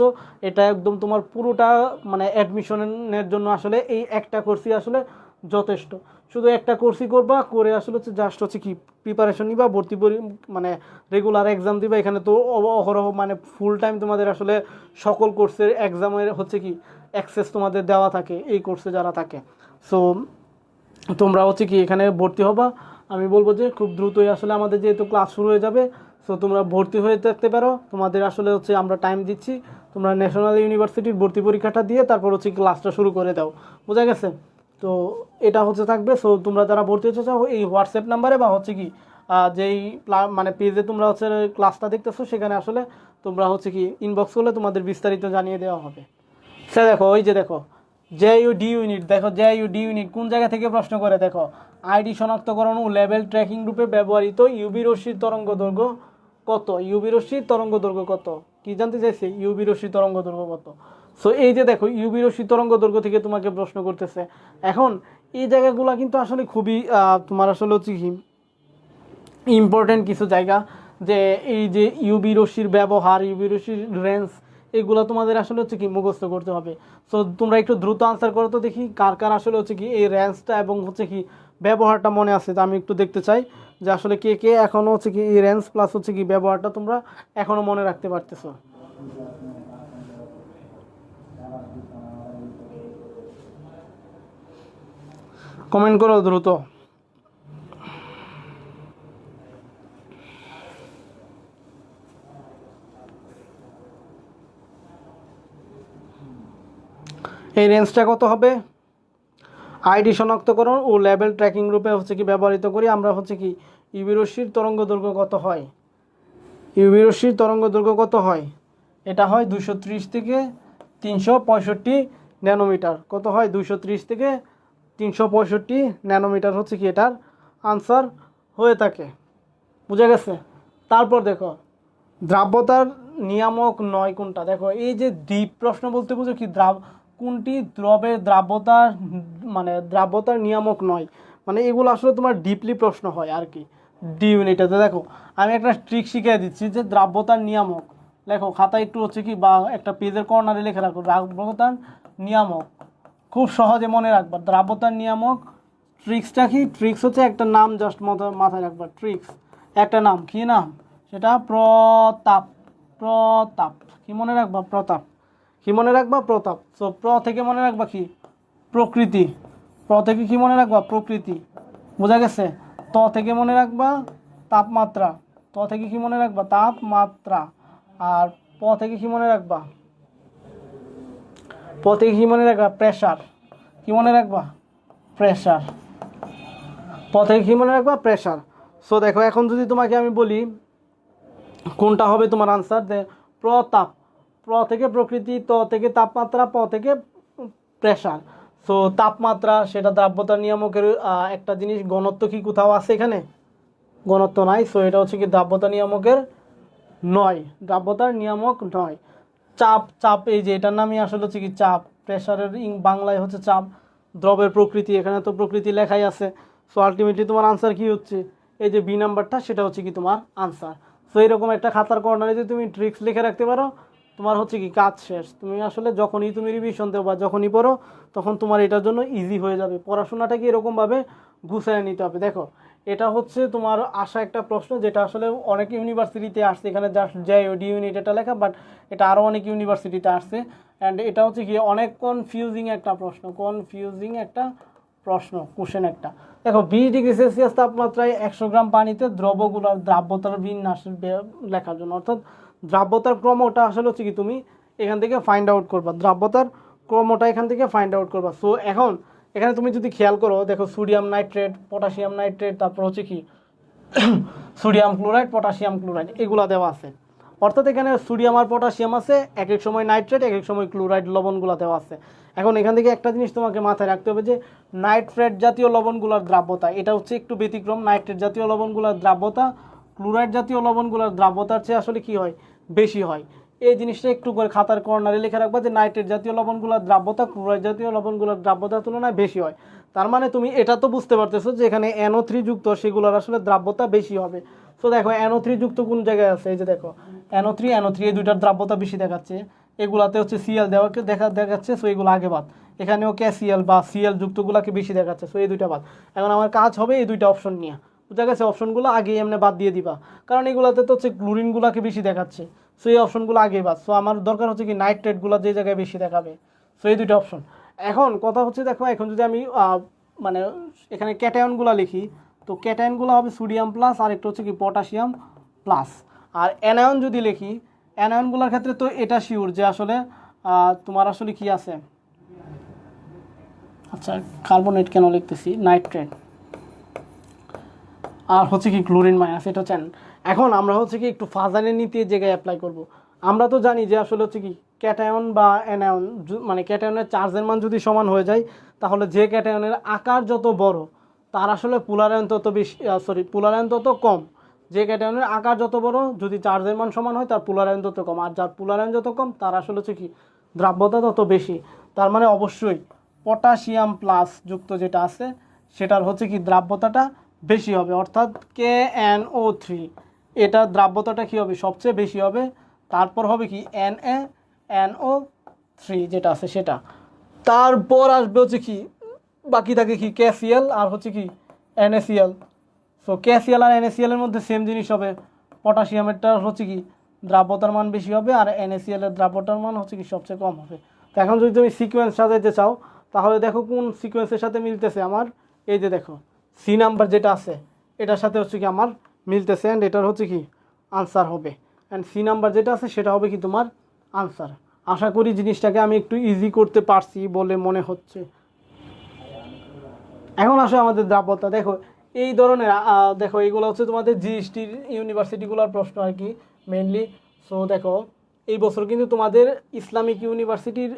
এটা একদম তোমার পুরোটা মানে অ্যাডমিশনের জন্য আসলে এই একটা কোর্সই আসলে যথেষ্ট। শুধু একটা কোর্সই করবা, করে আসলে হচ্ছে জাস্ট হচ্ছে কি প্রিপারেশন নিবা, মানে রেগুলার এক্সাম দিবা। এখানে তো অহরহ মানে ফুল টাইম তোমাদের আসলে সকল কোর্সের এক্সামের হচ্ছে কি অ্যাক্সেস তোমাদের দেওয়া থাকে এই কোর্সে যারা থাকে। সো তোমরা হচ্ছে কি এখানে ভর্তি হবা, আমি বলবো যে খুব দ্রুতই আসলে আমাদের যেহেতু ক্লাস শুরু হয়ে যাবে, সো তোমরা ভর্তি হয়ে থাকতে পারো। তোমাদের আসলে হচ্ছে আমরা টাইম দিচ্ছি, তোমরা ন্যাশনাল ইউনিভার্সিটির ভর্তি পরীক্ষাটা দিয়ে তারপর হচ্ছে ক্লাসটা শুরু করে দাও, বোঝা গেছে? তো এটা হচ্ছে থাকবে। সো তোমরা যারা ভর্তি হতে চাও এই হোয়াটসঅ্যাপ নাম্বারে বা হচ্ছে কি যেই মানে পেজে তোমরা হচ্ছে ক্লাসটা দেখতেছো সেখানে আসলে তোমরা হচ্ছে কি ইনবক্স করলে তোমাদের বিস্তারিত জানিয়ে দেওয়া হবে। সে দেখো ওই যে দেখো জেইউডি ইউনিট, দেখো জেইউডি ইউনিট কোন জায়গা থেকে প্রশ্ন করে, দেখো আইডি শনাক্তকরণ ও লেভেল ট্র্যাকিং রূপে ব্যবহৃত ইউবি রশ্মির তরঙ্গ দৈর্ঘ্য কত? ইউবি রশ্মির তরঙ্গ দৈর্ঘ্য কত কি জানতে চাইছে? ইউবি রশ্মির তরঙ্গ দৈর্ঘ্য কত? সো এই যে দেখো ইউভি রশ্মি তরঙ্গ দৈর্ঘ্য থেকে তোমাকে প্রশ্ন করতেছে। এখন এই জায়গাগুলো কিন্তু আসলে খুবই তোমার আসলে হচ্ছে কি ইম্পর্টেন্ট কিছু জায়গা, যে এই যে ইউভি রশ্মির ব্যবহার, ইউভি রশ্মির রেঞ্জ, এগুলো তোমাদের আসলে হচ্ছে কি মুখস্থ করতে হবে। সো তোমরা একটু দ্রুত আনসার করো তো দেখি কার কার আসলে হচ্ছে কি এই রেঞ্জটা এবং হচ্ছে কি ব্যবহারটা মনে আছে। তো আমি একটু দেখতে চাই যে আসলে কে কে এখনও হচ্ছে কি এই রেঞ্জ প্লাস হচ্ছে কি ব্যবহারটা তোমরা এখনও মনে রাখতে পারতেছো। কমেন্ট করো দ্রুত। এই রেঞ্জটা কত হবে? আইডি শনাক্তকরণ ও লেভেল ট্র্যাকিং রূপে হচ্ছে কি ব্যবহৃত করি আমরা হচ্ছে কি ইউভি রশ্মির তরঙ্গ দৈর্ঘ্য কত হয়। ইউভি রশ্মির তরঙ্গ দৈর্ঘ্য কত হয়? এটা হয় 230 থেকে 365 ন্যানোমিটার। কত হয়? 230 থেকে 365 ন্যানোমিটার হচ্ছে কি এটার আনসার হয়ে থাকে। বুঝা গেছে? তারপর দেখো দ্রাব্যতার নিয়ামক নয় কোনটা। দেখো এই যে ডিপ প্রশ্ন বলতে বুঝো কি কোনটি দ্রবের দ্রাব্যতার মানে দ্রাব্যতার নিয়ামক নয়, মানে এগুলো আসলে তোমার ডিপলি প্রশ্ন হয় আর কি ডি ইউনিটেতে। দেখো আমি একটা ট্রিক শিখিয়ে দিচ্ছি যে দ্রাব্যতার নিয়ামক লেখো খাতায় একটু হচ্ছে কি বা একটা পেজের কর্নারে লিখে রাখো দ্রাব্যতার নিয়ামক, খুব সহজে মনে রাখবা দ্রাব্যতার নিয়ামক। ট্রিক্সটা কি? ট্রিক্স হচ্ছে একটা নাম জাস্ট মাথায় রাখবা। ট্রিক্স একটা নাম, কি নাম সেটা? প্রতাপ। প্রতাপ কি মনে রাখবা? প্রতাপ। কি মনে রাখবা? প্রতাপ। সো থেকে মনে রাখবা কি? প্রকৃতি। থেকে কি মনে রাখবা? প্রকৃতি। বোঝা গেছে? থেকে মনে রাখবা তাপমাত্রা। থেকে কি মনে রাখবা? তাপমাত্রা। আর থেকে কি মনে রাখবা? থেকে কি মনে রাখবা? প্রেসার। কি মনে রাখবা? প্রেসার। থেকে কি মনে রাখবা? প্রেসার। সো দেখো এখন যদি তোমাকে আমি বলি কোনটা হবে তোমার আনসার, প্রতাপ। থেকে প্রকৃতি, থেকে তাপমাত্রা, থেকে প্রেসার। সো তাপমাত্রা সেটা দ্রাব্যতার নিয়ামকের একটা জিনিস। ঘনত্ব কি কোথাও আছে এখানে? ঘনত্ব নাই। সো এটা হচ্ছে কি দ্রাব্যতা নিয়ামকের নয়, দ্রাব্যতার নিয়ামক নয়। চাপ। চাপ এই যে এটার নামই আসলে হচ্ছে কি চাপ। প্রেসারের বাংলায় হচ্ছে চাপ। দ্রবের প্রকৃতি, এখানে তো প্রকৃতি লেখাই আছে। সো আলটিমেটলি তোমার আনসার কি হচ্ছে? এই যে বি নাম্বারটা সেটা হচ্ছে কি তোমার আনসার। সো এরকম একটা খাতার কর্নারে যদি তুমি ট্রিক্স লিখে রাখতে পারো তোমার হচ্ছে কি কাজ শেষ। তুমি আসলে যখনই তুমি রিভিশন দেবো বা যখনই পড়ো তখন তোমার এটার জন্য ইজি হয়ে যাবে। পড়াশোনাটাকে এরকমভাবে গুছিয়ে নিতে হবে। দেখো এটা হচ্ছে তোমার আসা একটা প্রশ্ন যেটা আসলে অনেক ইউনিভার্সিটিতে আসছে। এখানে জাস্ট ডি ইউনিট এটা লেখা, বাট এটা আরও অনেক ইউনিভার্সিটিতে আসছে। অ্যান্ড এটা হচ্ছে কি অনেক কনফিউজিং একটা প্রশ্ন, কোশ্চেন একটা। দেখো 20 ডিগ্রি সেলসিয়াস তাপমাত্রায় 100 গ্রাম পানিতে দ্রবগুলোর দ্রাব্যতার বিন্যাস লেখার জন্য, অর্থাৎ দ্রাব্যতার ক্রমটা আসলে হচ্ছে কি তুমি এখান থেকে ফাইন্ড আউট করবা। দ্রাব্যতার ক্রমটা এখান থেকে ফাইন্ড আউট করবা। সো এখন এখানে তুমি যদি খেয়াল করো, দেখো সোডিয়াম নাইট্রেট, পটাশিয়াম নাইট্রেট, তারপর হচ্ছে কি সোডিয়াম ক্লোরাইড, পটাশিয়াম ক্লোরাইড এগুলা দেওয়া আছে। অর্থাৎ এখানে সোডিয়াম আর পটাশিয়াম আছে, এক এক সময় নাইট্রেট, এক এক সময় ক্লোরাইড লবণগুলো দেওয়া আছে। এখন এখান থেকে একটা জিনিস তোমাকে মাথায় রাখতে হবে যে নাইট্রেট জাতীয় লবণগুলোর দ্রাব্যতা এটা হচ্ছে একটু ব্যতিক্রম। নাইট্রেট জাতীয় লবণগুলোর দ্রাব্যতা ক্লোরাইড জাতীয় লবণগুলোর দ্রাব্যতার চেয়ে আসলে কি হয়? বেশি হয়। এই জিনিসটা একটু করে খাতার কর্নারে লিখে রাখবা যে নাইট্রেট জাতীয় লবণগুলোর দ্রাব্যতা ক্লোরাইড জাতীয় লবণগুলোর দ্রাব্যতার তুলনায় বেশি হয়। তার মানে তুমি এটা তো বুঝতে পারতেছো যে এখানে NO3 যুক্ত সেগুলোর আসলে দ্রাব্যতা বেশি হবে। তো দেখো NO3 যুক্ত কোন জায়গায় আছে? এই যে দেখো NO3 এই দুইটার দ্রাব্যতা বেশি দেখাচ্ছে। এগুলাতে হচ্ছে Cl দেখাচ্ছে। সো এগুলো আগে বাদ। এখানেও KCl বা Cl যুক্তগুলোকে বেশি দেখাচ্ছে। সো এই দুইটা বাদ। এখন আমার কাজ হবে এই দুইটা অপশন নিয়ে। বুঝা গেছে? অপশনগুলো আগেই এমনি বাদ দিয়ে দিবা, কারণ এগুলাতে তো হচ্ছে ক্লোরিনগুলোকে বেশি দেখাচ্ছে। সো এই অপশনগুলো আগে বাদ। সো আমার দরকার হচ্ছে কি নাইট্রেটগুলো যে জায়গায় বেশি দেখাবে। সো এই দুইটা অপশন। এখন কথা হচ্ছে দেখো এখন যদি আমি মানে এখানে ক্যাটায়নগুলো লিখি, তো ক্যাটায়নগুলো হবে সোডিয়াম প্লাস আর একটা হচ্ছে কি পটাশিয়াম প্লাস। আর অ্যানায়ন যদি লিখি, অ্যানায়নগুলোর ক্ষেত্রে তো এটা শিওর যে আসলে তোমার আসলে কি আছে, আচ্ছা কার্বনেট কেন লিখতেছি, নাইট্রেট আর হচ্ছে কি ক্লোরিন মাইনাস, এটা হচ্ছে। এখন আমরা হচ্ছে কি একটু ফাজানের নীতি জায়গায় অ্যাপ্লাই করব। আমরা তো জানি যে আসলে হচ্ছে কি ক্যাটায়ন বা অ্যানায়ন মানে ক্যাটায়নের চার্জের মান যদি সমান হয়ে যায় তাহলে যে ক্যাটায়নের আকার যত বড় তার আসলে পোলারায়ন তত বেশি, পোলারায়ন তত কম। যে ক্যাটায়নের আকার যত বড় যদি চার্জের মান সমান হয় তার পোলারায়ন তত কম, আর যার পোলারায়ন যত কম তার আসলে হচ্ছে কি দ্রাব্যতা তত বেশি। তার মানে অবশ্যই পটাশিয়াম প্লাস যুক্ত যেটা আছে সেটার হচ্ছে কি দ্রাব্যতাটা বেশি হবে, অর্থাৎ KNO3 এটার দ্রাব্যতাটা কী হবে সবচেয়ে বেশি হবে। তারপর হবে কি NaNO3 যেটা আছে সেটা। তারপর আসবে হচ্ছে কি বাকি থাকে কি KCl আর হচ্ছে কি NaCl। সো KCl আর NaCl এর মধ্যে সেম জিনিস হবে, পটাশিয়ামেরটা হচ্ছে কি দ্রাব্যতার মান বেশি হবে আর NaCl এর দ্রাব্যতার মান হচ্ছে কি সবচেয়ে কম হবে। তো এখন যদি তুমি সিকোয়েন্স সাজাইতে চাও তাহলে দেখো কোন সিকোয়েন্সের সাথে মিলতেছে আমার, এই যে দেখো সি নাম্বার যেটা আছে এটার সাথে হচ্ছে কি আমার মিলতেছে, অ্যান্ড এটার হচ্ছে কি আনসার হবে, অ্যান্ড সি নাম্বার যেটা আছে সেটা হবে কি তোমার আনসার। আশা করি জিনিসটাকে আমি একটু ইজি করতে পারছি বলে মনে হচ্ছে। এখন আসো আমাদের দ্রাব্যতা, দেখো এই ধরনের দেখো এইগুলো হচ্ছে তোমাদের জিএসটির ইউনিভার্সিটিগুলোর প্রশ্ন আর কি মেইনলি। সো দেখো এই বছর কিন্তু তোমাদের ইসলামিক ইউনিভার্সিটির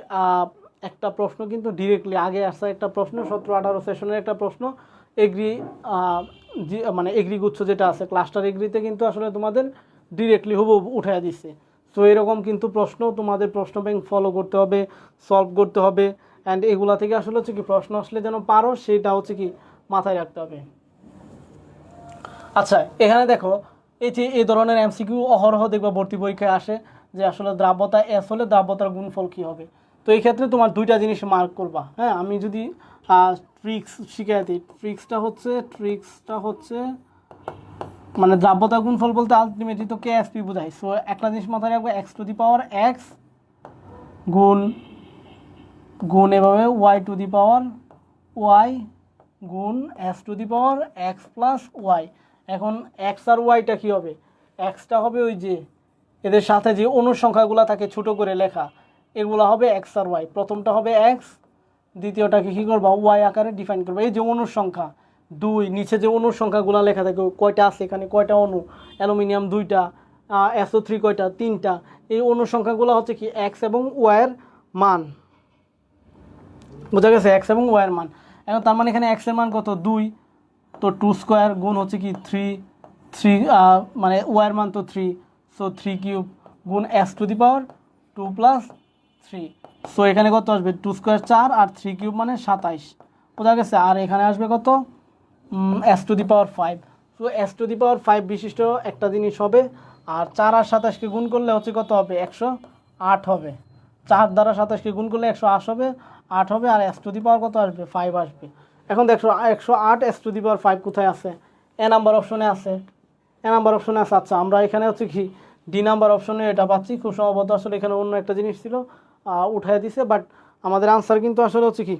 একটা প্রশ্ন কিন্তু ডিরেক্টলি আগে আসা একটা প্রশ্ন 17-18 সেশনের একটা প্রশ্ন এগ্রি মানে এগ্রি গুচ্ছ যেটা আছে ক্লাস্টার এগ্রিতে কিন্তু আসলে তোমাদের ডিরেক্টলি হুবহু উঠাইয়া দিচ্ছে। সো এরকম কিন্তু প্রশ্ন তোমাদের প্রশ্ন ব্যাংক ফলো করতে হবে, সলভ করতে হবে, অ্যান্ড এগুলা থেকে আসলে হচ্ছে কি প্রশ্ন আসলে যেন পারো সেটা হচ্ছে কি মাথায় রাখতে হবে। আচ্ছা এখানে দেখো এই যে এই ধরনের এমসিকিউ অহরহ দেখবা ভর্তি পরীক্ষায় আসে যে আসলে দ্রাব্যতা এস হলে দ্রাব্যতার গুণফল কী হবে। তো এই ক্ষেত্রে তোমার দুইটা জিনিস মার্ক করবা। হ্যাঁ, আমি যদি ট্রিক্স শিখিয়ে দিই, ট্রিক্সটা হচ্ছে মানে দ্রাব্যতা গুণফল বলতে আলটিমেটলি তো KSP বোঝায়। সো একটা জিনিস মাথায় রাখবো, x⁴ গুণ গুণ এভাবে y⁴ গুণ s⁴x প্লাস y। এখন x আর ওয়াইটা কী হবে, এক্সটা হবে ওই যে এদের সাথে যে অনুসংখ্যাগুলো থাকে ছোট করে লেখা এগুলো হবে x আর y। প্রথমটা হবে x, দ্বিতীয়টাকে কী করবা y আকারে ডিফাইন করবা। এই যে অনুসংখ্যা 2, নিচে যে অনুসংখ্যাগুলো লেখা থাকে কয়টা আছে এখানে, কয়টা অণু, অ্যালুমিনিয়াম 2টা, SO3 কয়টা 3টা, এই অনুসংখ্যাগুলো হচ্ছে কি x এবং y এর মান, বোঝা গেছে, x এবং y এর মান। এখন তার মানে এখানে x এর মান কত 2, তো 2² গুণ হচ্ছে কি 3 মানে y এর মান তো 3, সো 3³ গুণ s⁴ 2 + 3। সো এখানে কত আসবে 2² 4 আর 3³ মানে 27, বোঝা গেছে। আর এখানে আসবে কত s⁵। সো s⁵ বিশিষ্ট একটা জিনিস হবে, আর 4 আর 27কে গুণ করলে হচ্ছে কত হবে 108 হবে। 4 দ্বারা 27কে গুণ করলে 108 হবে, 8 হবে, আর s⁵ কত আসবে 5 আসবে। এখন দেখো 108 s⁵ কোথায় আছে, এ নাম্বার অপশনে আছে, আচ্ছা আমরা এখানে হচ্ছে কি ডি নাম্বার অপশনে এটা পাচ্ছি, খুব সম্ভবত আসলে এখানে অন্য একটা জিনিস ছিল উঠাই দিছে, বাট আমাদের আনসার কিন্তু আসলে হচ্ছে কি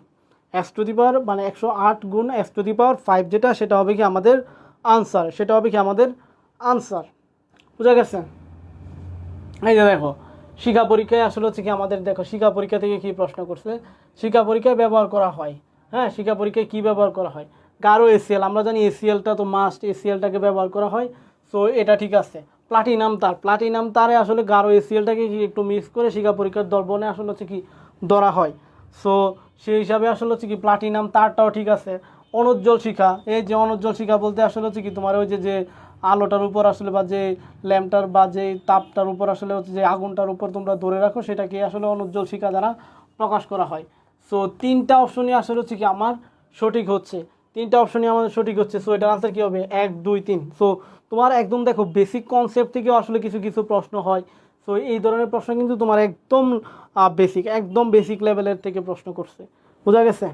s⁵ মানে 108 গুণ s⁵ যেটা সেটা হবে কি আমাদের আনসার, বুঝা গেছে। এই যে দেখো শিক্ষা পরীক্ষায় আসলে হচ্ছে কি আমাদের দেখো শিক্ষা পরীক্ষা থেকে কি প্রশ্ন করছে, শিক্ষা পরীক্ষায় ব্যবহার করা হয়, হ্যাঁ শিক্ষা পরীক্ষায় কী ব্যবহার করা হয়, গাঢ় ACl, আমরা জানি AClটা তো মাস্ট, AClটাকে ব্যবহার করা হয়। সো এটা ঠিক আছে। প্লাটিনাম তারে আসলে গাঢ় AClটাকে কি একটু মিক্স করে শিক্ষা পরীক্ষার দর্পণে আসলে হচ্ছে কি ধরা হয়। সো সেই হিসাবে আসলে হচ্ছে কি প্লাটিনাম তারটাও ঠিক আছে। অনুজ্জ্বল শিখা, এই যে অনুজ্জ্বল শিখা বলতে আসলে হচ্ছে কি তোমার ওই যে আলোটার উপর আসলে বা যে ল্যাম্পটার বা যে তাপটার উপর আসলে হচ্ছে যে আগুনটার উপর তোমরা ধরে রাখো সেটাকে আসলে অনুজ্জ্বল শিখা দ্বারা প্রকাশ করা হয়। সো 3টা অপশনই আসলে হচ্ছে কি আমার সঠিক হচ্ছে, আমাদের সঠিক হচ্ছে। সো এটার আনসার কী হবে 1 2 3। সো তোমার একদম দেখো বেসিক কনসেপ্ট থেকেও আসলে কিছু প্রশ্ন হয়। সো এই ধরনের প্রশ্ন কিন্তু তোমার একদম বেসিক লেভেলের থেকে প্রশ্ন করছে, বোঝা গেছে।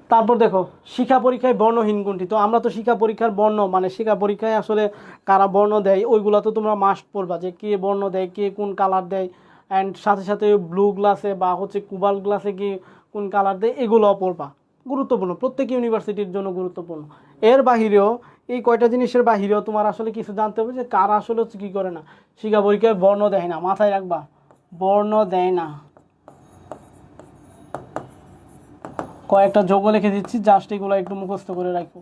তারপর দেখো শিক্ষা পরীক্ষায় বর্ণহীন কোনটি, তো আমরা তো শিক্ষা পরীক্ষার বর্ণ মানে শিক্ষা পরীক্ষায় আসলে কারা বর্ণ দেয় ওইগুলো তো তোমরা মাস্ট পড়বা, যে কে বর্ণ দেয়, কে কোন কালার দেয়, অ্যান্ড সাথে সাথে ব্লু গ্লাসে বা হচ্ছে কুবাল গ্লাসে কি কোন কালার দেয় এগুলোও পড়বা, গুরুত্বপূর্ণ, প্রত্যেক ইউনিভার্সিটির জন্য গুরুত্বপূর্ণ। এর বাহিরেও এই কয়টা জিনিসের বাহিরেও তোমার আসলে কিছু জানতে হবে যে কারা আসলে হচ্ছে কী করে না, শিক্ষা পরীক্ষায় বর্ণ দেয় না, মাথায় রাখবা বর্ণ দেয় না। কয়েকটা যোগ লিখে দিচ্ছি, জাস্ট এগুলো একটু মুখস্থ করে রাখো।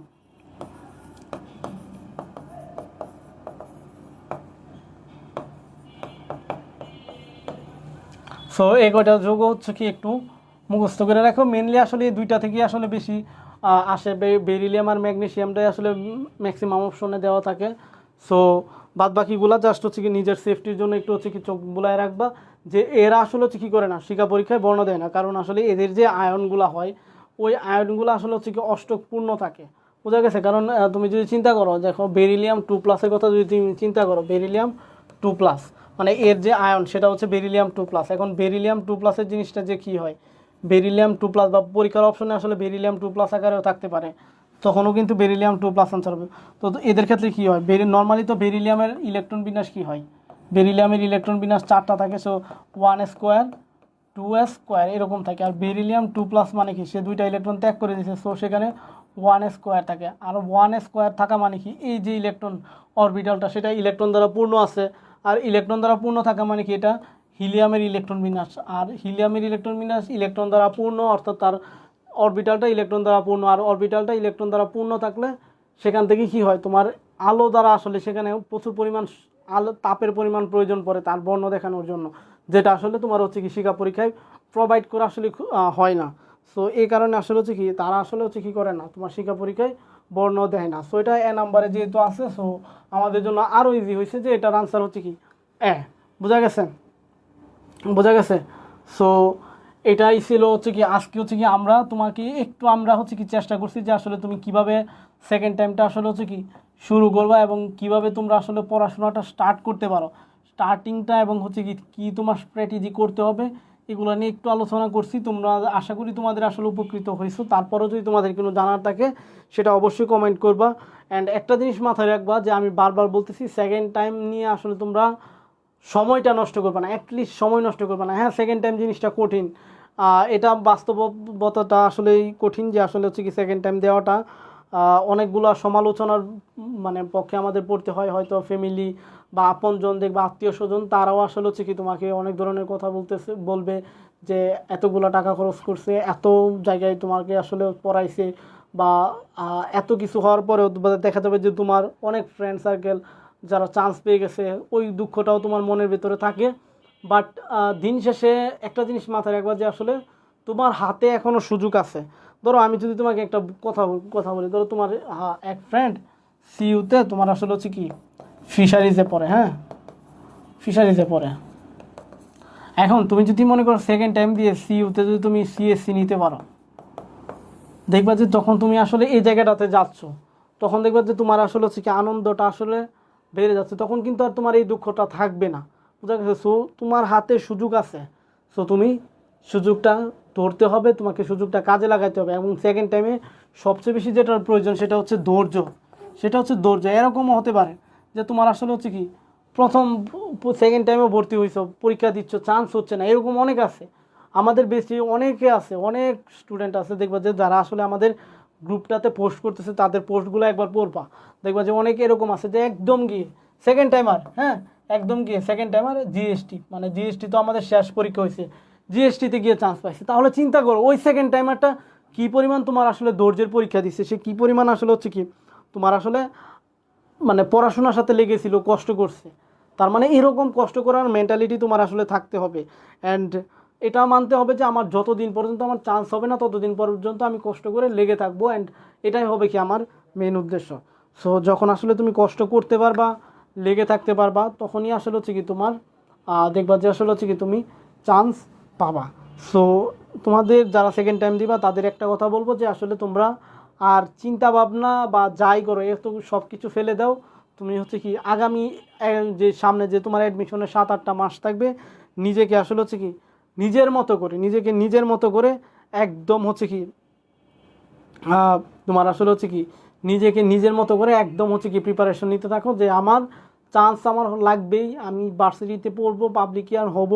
সো এই কয়টা যোগ হচ্ছে কি একটু মুখস্থ করে রাখো। মেনলি আসলে এই দুইটা থেকে আসলে বেশি আসে, বেরিলিয়াম আর ম্যাগনেসিয়ামটাই আসলে ম্যাক্সিমাম অপশনে দেওয়া থাকে। সো বাদ বাকিগুলা জাস্ট হচ্ছে কি নিজের সেফটির জন্য একটু হচ্ছে কি চোখ বুলায় রাখবা, যে এরা আসলে হচ্ছে কী করে না, শিক্ষা পরীক্ষায় বর্ণ দেয় না, কারণ আসলে এদের যে আয়নগুলো হয় ওই আয়নগুলো আসলে হচ্ছে কি অষ্টকপূর্ণ থাকে, বোঝা গেছে। কারণ তুমি যদি চিন্তা করো, দেখো বেরিলিয়াম 2+ কথা যদি তুমি চিন্তা করো, বেরিলিয়াম 2+, মানে এর যে আয়ন সেটা হচ্ছে বেরিলিয়াম 2+। এখন বেরিলিয়াম 2+-এর জিনিসটা যে কী হয়, বেরিলিয়াম 2+, বা পরীক্ষার অপশনে আসলে বেরিলিয়াম 2+ আকারেও থাকতে পারে, তখনও কিন্তু বেরিলিয়াম 2+ আনসার হবে। তো এদের ক্ষেত্রে কী হয়, নর্মালি তো বেরিলিয়ামের ইলেকট্রন বিন্যাস কী হয়, বেরিলিয়ামের ইলেকট্রন বিন্যাস 4টা থাকে, সো 1 স্কোয়ার 2 স্কোয়ার এরকম থাকে। আর বেরিলিয়াম 2+ মানে কি, সে 2টা ইলেকট্রন ত্যাগ করে দিয়েছে, সো সেখানে 1 স্কোয়ার থাকে। আর 1 স্কোয়ার থাকা মানে কি, এই যে ইলেকট্রন অরবিটালটা সেটা ইলেকট্রন দ্বারা পূর্ণ আছে। আর ইলেকট্রন দ্বারা পূর্ণ থাকা মানে কি, এটা হিলিয়ামের ইলেকট্রন বিন্যাস। আর হিলিয়ামের ইলেকট্রন বিন্যাস ইলেকট্রন দ্বারা পূর্ণ, অর্থাৎ তার অরবিটালটা ইলেকট্রন দ্বারা পূর্ণ। আর অরবিটালটা ইলেকট্রন দ্বারা পূর্ণ থাকলে সেখান থেকে কি হয়, তোমার আলো দ্বারা আসলে সেখানে প্রচুর পরিমাণ আলো তাপের পরিমাণ প্রয়োজন পড়ে তার বর্ণ দেখানোর জন্য, যেটা আসলে তোমার হচ্ছে কি শিক্ষা পরীক্ষায় প্রোভাইড করা আসলে হয় না। সো এই কারণে আসলে হচ্ছে কি তারা আসলে হচ্ছে কী করে না, তোমার শিক্ষা পরীক্ষায় বর্ণ দেয় না। সো এটা নাম্বারে যেহেতু আছে, সো আমাদের জন্য আরও ইজি হয়েছে যে এটার আনসার হচ্ছে কি বোঝা গেছে, বোঝা গেছে। সো এটাই ছিল হচ্ছে কি আজকে হচ্ছে কি আমরা তোমাকে একটু আমরা হচ্ছে কি চেষ্টা করছি যে আসলে তুমি কিভাবে সেকেন্ড টাইমটা আসলে হচ্ছে কি শুরু করবা, এবং কিভাবে তোমরা আসলে পড়াশোনাটা স্টার্ট করতে পারো, স্টার্টিংটা এবং হচ্ছে কি কী তোমার স্ট্র্যাটেজি করতে হবে, এগুলো নিয়ে একটু আলোচনা করছি। তোমরা আশা করি তোমাদের আসলে উপকৃত হয়েছো। তারপরেও যদি তোমাদের কোনো জানার থাকে সেটা অবশ্যই কমেন্ট করবা। অ্যান্ড একটা জিনিস মাথায় রাখবা, যে আমি বারবার বলতেছি, সেকেন্ড টাইম নিয়ে আসলে তোমরা সময়টা নষ্ট করবে না, অ্যাটলিস্ট সময় নষ্ট করবে না। হ্যাঁ, সেকেন্ড টাইম জিনিসটা কঠিন, এটা বাস্তবতাটা আসলেই কঠিন, যে আসলে হচ্ছে কি সেকেন্ড টাইম দেওয়াটা অনেকগুলো সমালোচনার মানে পক্ষে আমাদের পড়তে হয়। হয়তো ফ্যামিলি বা আপনজন দেখবা, আত্মীয় স্বজন, তারাও আসলে হচ্ছে কি তোমাকে অনেক ধরনের কথা বলবে যে এতগুলো টাকা খরচ করছে, এত জায়গায় তোমাকে আসলে পড়াইছে, বা এত কিছু হওয়ার পরেও দেখা যাবে যে তোমার অনেক ফ্রেন্ড সার্কেল যারা চান্স পেয়ে গেছে, ওই দুঃখটাও তোমার মনের ভিতরে থাকে। বাট দিন শেষে একটা জিনিস মাথায় রাখবা, যে আসলে তোমার হাতে এখনও সুযোগ আছে। ধরো আমি যদি তোমাকে একটা কথা বলি, ধরো তোমার এক ফ্রেন্ড সিইউতে তোমার আসলে হচ্ছে কি ফিশারিজে পড়ে, হ্যাঁ ফিশারিজে পড়ে। এখন তুমি যদি মনে করো সেকেন্ড টাইম দিয়ে সিইউতে যদি তুমি সিএসসি নিতে পারো, দেখবা যে যখন তুমি আসলে এই জায়গাটাতে যাচ্ছ, তখন দেখবা যে তোমার আসলে হচ্ছে কি আনন্দটা আসলে বেড়ে যাচ্ছে, তখন কিন্তু আর তোমার এই দুঃখটা থাকবে না, বুঝা গেছে। সো তোমার হাতে সুযোগ আছে, সো তুমি সুযোগটা ধরতে হবে, তোমাকে সুযোগটা কাজে লাগাতে হবে। এবং সেকেন্ড টাইমে সবচেয়ে বেশি যেটার প্রয়োজন সেটা হচ্ছে ধৈর্য, সেটা হচ্ছে ধৈর্য। এরকমও হতে পারে যে তোমার আসলে হচ্ছে কি প্রথম সেকেন্ড টাইমে ভর্তি হয়েছো, পরীক্ষা দিচ্ছ, চান্স হচ্ছে না, এরকম অনেক আছে আমাদের বেশি, অনেকে আছে, অনেক স্টুডেন্ট আছে দেখবা যে যারা আসলে আমাদের গ্রুপটাতে পোস্ট করতেছে, তাদের পোস্টগুলো একবার পড়বা, দেখবা যে অনেকে এরকম আছে যে একদম গিয়ে সেকেন্ড টাইমার, হ্যাঁ একদম গিয়ে সেকেন্ড টাইমার জিএসটি, মানে জিএসটি তো আমাদের শেষ পরীক্ষা হয়েছে, জিএসটিতে গিয়ে চান্স পাইছে। তাহলে চিন্তা করো ওই সেকেন্ড টাইমারটা কী পরিমাণ তোমার আসলে ধৈর্যের পরীক্ষা দিচ্ছে, সে কী পরিমাণ আসলে হচ্ছে কি তোমার আসলে মানে পড়াশোনার সাথে লেগেছিল, কষ্ট করছে। তার মানে এরকম কষ্ট করার মেন্টালিটি তোমার আসলে থাকতে হবে। অ্যান্ড এটা মানতে হবে যে আমার যতদিন পর্যন্ত আমার চান্স হবে না ততদিন পর্যন্ত আমি কষ্ট করে লেগে থাকবো, অ্যান্ড এটাই হবে কি আমার মেন উদ্দেশ্য। সো যখন আসলে তুমি কষ্ট করতে পারবা, লেগে থাকতে পারবা, তখনই আসলে হচ্ছে কি তোমার দেখবা যে আসলে হচ্ছে কি তুমি চান্স পাবা। সো তোমাদের যারা সেকেন্ড টাইম দিবা তাদের একটা কথা বলবো, যে আসলে তোমরা আর চিন্তা ভাবনা বা যাই করো এ তো সব কিছু ফেলে দাও। তুমি হচ্ছে কি আগামী যে সামনে যে তোমার অ্যাডমিশনের 7-8টা মাস থাকবে, নিজেকে আসলে হচ্ছে কি নিজের মতো করে একদম হচ্ছে কি তোমার আসলে হচ্ছে কি নিজেকে নিজের মতো করে একদম হচ্ছে কি প্রিপারেশন নিতে থাকো, যে আমার চান্স আমার লাগবেই, আমি ভার্সিটিতে পড়বো, পাবলিক ইয়ার হব,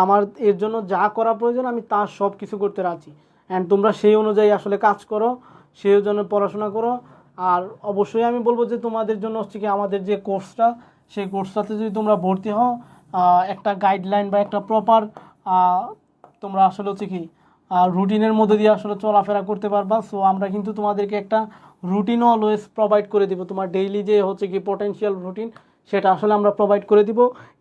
আমার এর জন্য যা করা প্রয়োজন আমি তার সব কিছু করতে রাজি। অ্যান্ড তোমরা সেই অনুযায়ী আসলে কাজ করো, সেই জন্য পড়াশোনা করো। আর অবশ্যই আমি বলবো যে তোমাদের জন্য হচ্ছে কি আমাদের যে কোর্সটা, সেই কোর্সটাতে যদি তোমরা ভর্তি হও, একটা গাইডলাইন বা একটা প্রপার তোমরা আসলে হচ্ছে কি রুটিনের মধ্যে দিয়ে আসলে চলাফেরা করতে পারবা। সো আমরা কিন্তু তোমাদেরকে একটা রুটিন অলওয়েজ প্রোভাইড করে দেবো, তোমার ডেইলি যে হচ্ছে কি পোটেনশিয়াল রুটিন, সেটা আসলে আমরা প্রোভাইড করে দিব।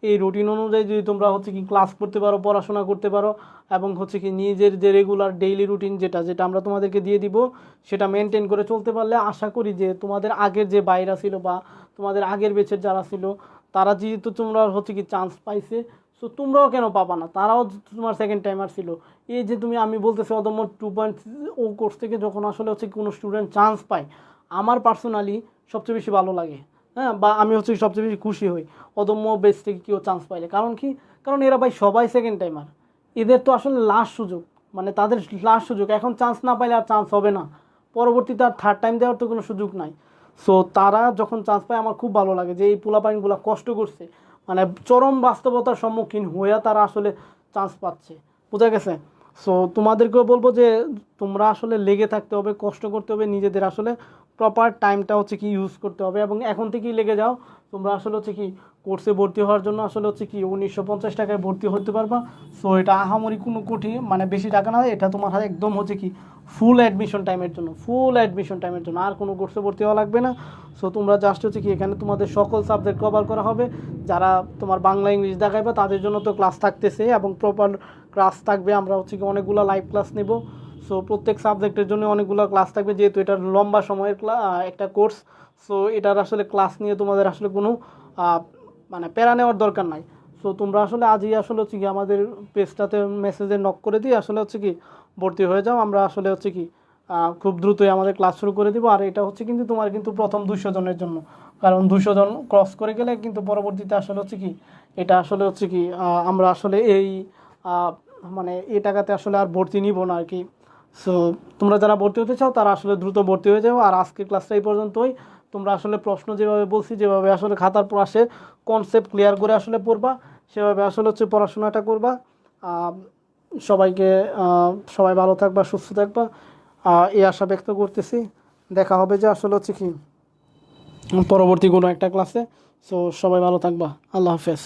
এই রুটিন অনুযায়ী যদি তোমরা হচ্ছে কি ক্লাস করতে পারো, পড়াশোনা করতে পারো এবং হচ্ছে কি নিজের যে রেগুলার ডেইলি রুটিন যেটা যেটা আমরা তোমাদেরকে দিয়ে দিব সেটা মেনটেন করে চলতে পারলে আশা করি যে তোমাদের আগের যে বাইরা ছিল বা তোমাদের আগের ব্যাচের যারা ছিল তারা যেহেতু তোমরা হচ্ছে কি চান্স পাইছে, সো তোমরাও কেন পাবা না, তারাও তোমার সেকেন্ড টাইমার ছিল। এই যে আমি বলতেছি অদম্য 2.0 কোর্স থেকে যখন আসলে হচ্ছে কোনো স্টুডেন্ট চান্স পায়, আমার পার্সোনালি সবচেয়ে বেশি ভালো লাগে। হ্যাঁ, বা আমি হচ্ছে সবচেয়ে বেশি খুশি হই অদম্য বেস থেকে কেউ চান্স পাইলে। কারণ কি, কারণ এরা ভাই সবাই সেকেন্ড টাইমার, এদের তো আসলে লাস্ট সুযোগ, মানে তাদের লাস্ট সুযোগ। এখন চান্স না পাইলে আর চান্স হবে না, পরবর্তীতে আর থার্ড টাইম দেওয়ার তো কোনো সুযোগ নাই। সো তারা যখন চান্স পায় আমার খুব ভালো লাগে যে এই পোলাপাইনগুলো কষ্ট করছে, মানে চরম বাস্তবতার সম্মুখীন হইয়া তারা আসলে চান্স পাচ্ছে। বোঝা গেছে? সো তোমাদেরকেও বলবো যে তোমরা আসলে লেগে থাকতে হবে, কষ্ট করতে হবে, নিজেদের আসলে প্রপার টাইমটা হচ্ছে কি ইউজ করতে হবে এবং এখন থেকেই লেগে যাও। তোমরা আসলে হচ্ছে কি কোর্সে ভর্তি হওয়ার জন্য আসলে হচ্ছে কি 1950 টাকায় ভর্তি হতে পারবা। সো এটা আহামরি কোনো কঠিন মানে বেশি টাকা না, এটা তোমার হাতে একদম হচ্ছে কি ফুল অ্যাডমিশন টাইমের জন্য, ফুল অ্যাডমিশন টাইমের জন্য আর কোনো কোর্সে ভর্তি হওয়া লাগবে না। সো তোমরা জাস্ট হচ্ছে কি এখানে তোমাদের সকল সাবজেক্ট কভার করা হবে। যারা তোমার বাংলা ইংলিশ দেখাবে তাদের জন্য তো ক্লাস থাকতেছে এবং প্রপার ক্লাস থাকবে। আমরা হচ্ছে কি অনেকগুলো লাইভ ক্লাস নেব। সো প্রত্যেক সাবজেক্টের জন্য অনেকগুলো ক্লাস থাকবে, যেহেতু এটা লম্বা সময়ের একটা কোর্স। সো এটার আসলে ক্লাস নিয়ে তোমাদের আসলে কোনো মানে প্যারা নেওয়ার দরকার নাই। সো তোমরা আসলে আজই আসলে হচ্ছে কি আমাদের পেজটাতে মেসেজে নক করে দিয়ে আসলে হচ্ছে কি ভর্তি হয়ে যাও। আমরা আসলে হচ্ছে কি খুব দ্রুতই আমাদের ক্লাস শুরু করে দিব। আর এটা হচ্ছে কিন্তু তোমার কিন্তু প্রথম 200 জনের জন্য, কারণ 200 জন ক্রস করে গেলে কিন্তু পরবর্তীতে আসলে হচ্ছে কি এটা আসলে হচ্ছে কি আমরা আসলে এই মানে এই টাকাতে আসলে আর ভর্তি নিব না আর কি। সো তোমরা যারা ভর্তি হতে চাও তারা আসলে দ্রুত ভর্তি হয়ে যাও। আর আজকের ক্লাসটা এই পর্যন্তই। তোমরা আসলে প্রশ্ন যেভাবে বলছি, যেভাবে আসলে খাতার পর আসে কনসেপ্ট ক্লিয়ার করে আসলে পড়বা, সেভাবে আসলে হচ্ছে পড়াশোনাটা করবা। সবাইকে সবাই ভালো থাকবা, সুস্থ থাকবা, এই আশা ব্যক্ত করতেছি। দেখা হবে যে আসলে হচ্ছে কি পরবর্তী কোনো একটা ক্লাসে। সো সবাই ভালো থাকবা, আল্লাহ হাফেজ।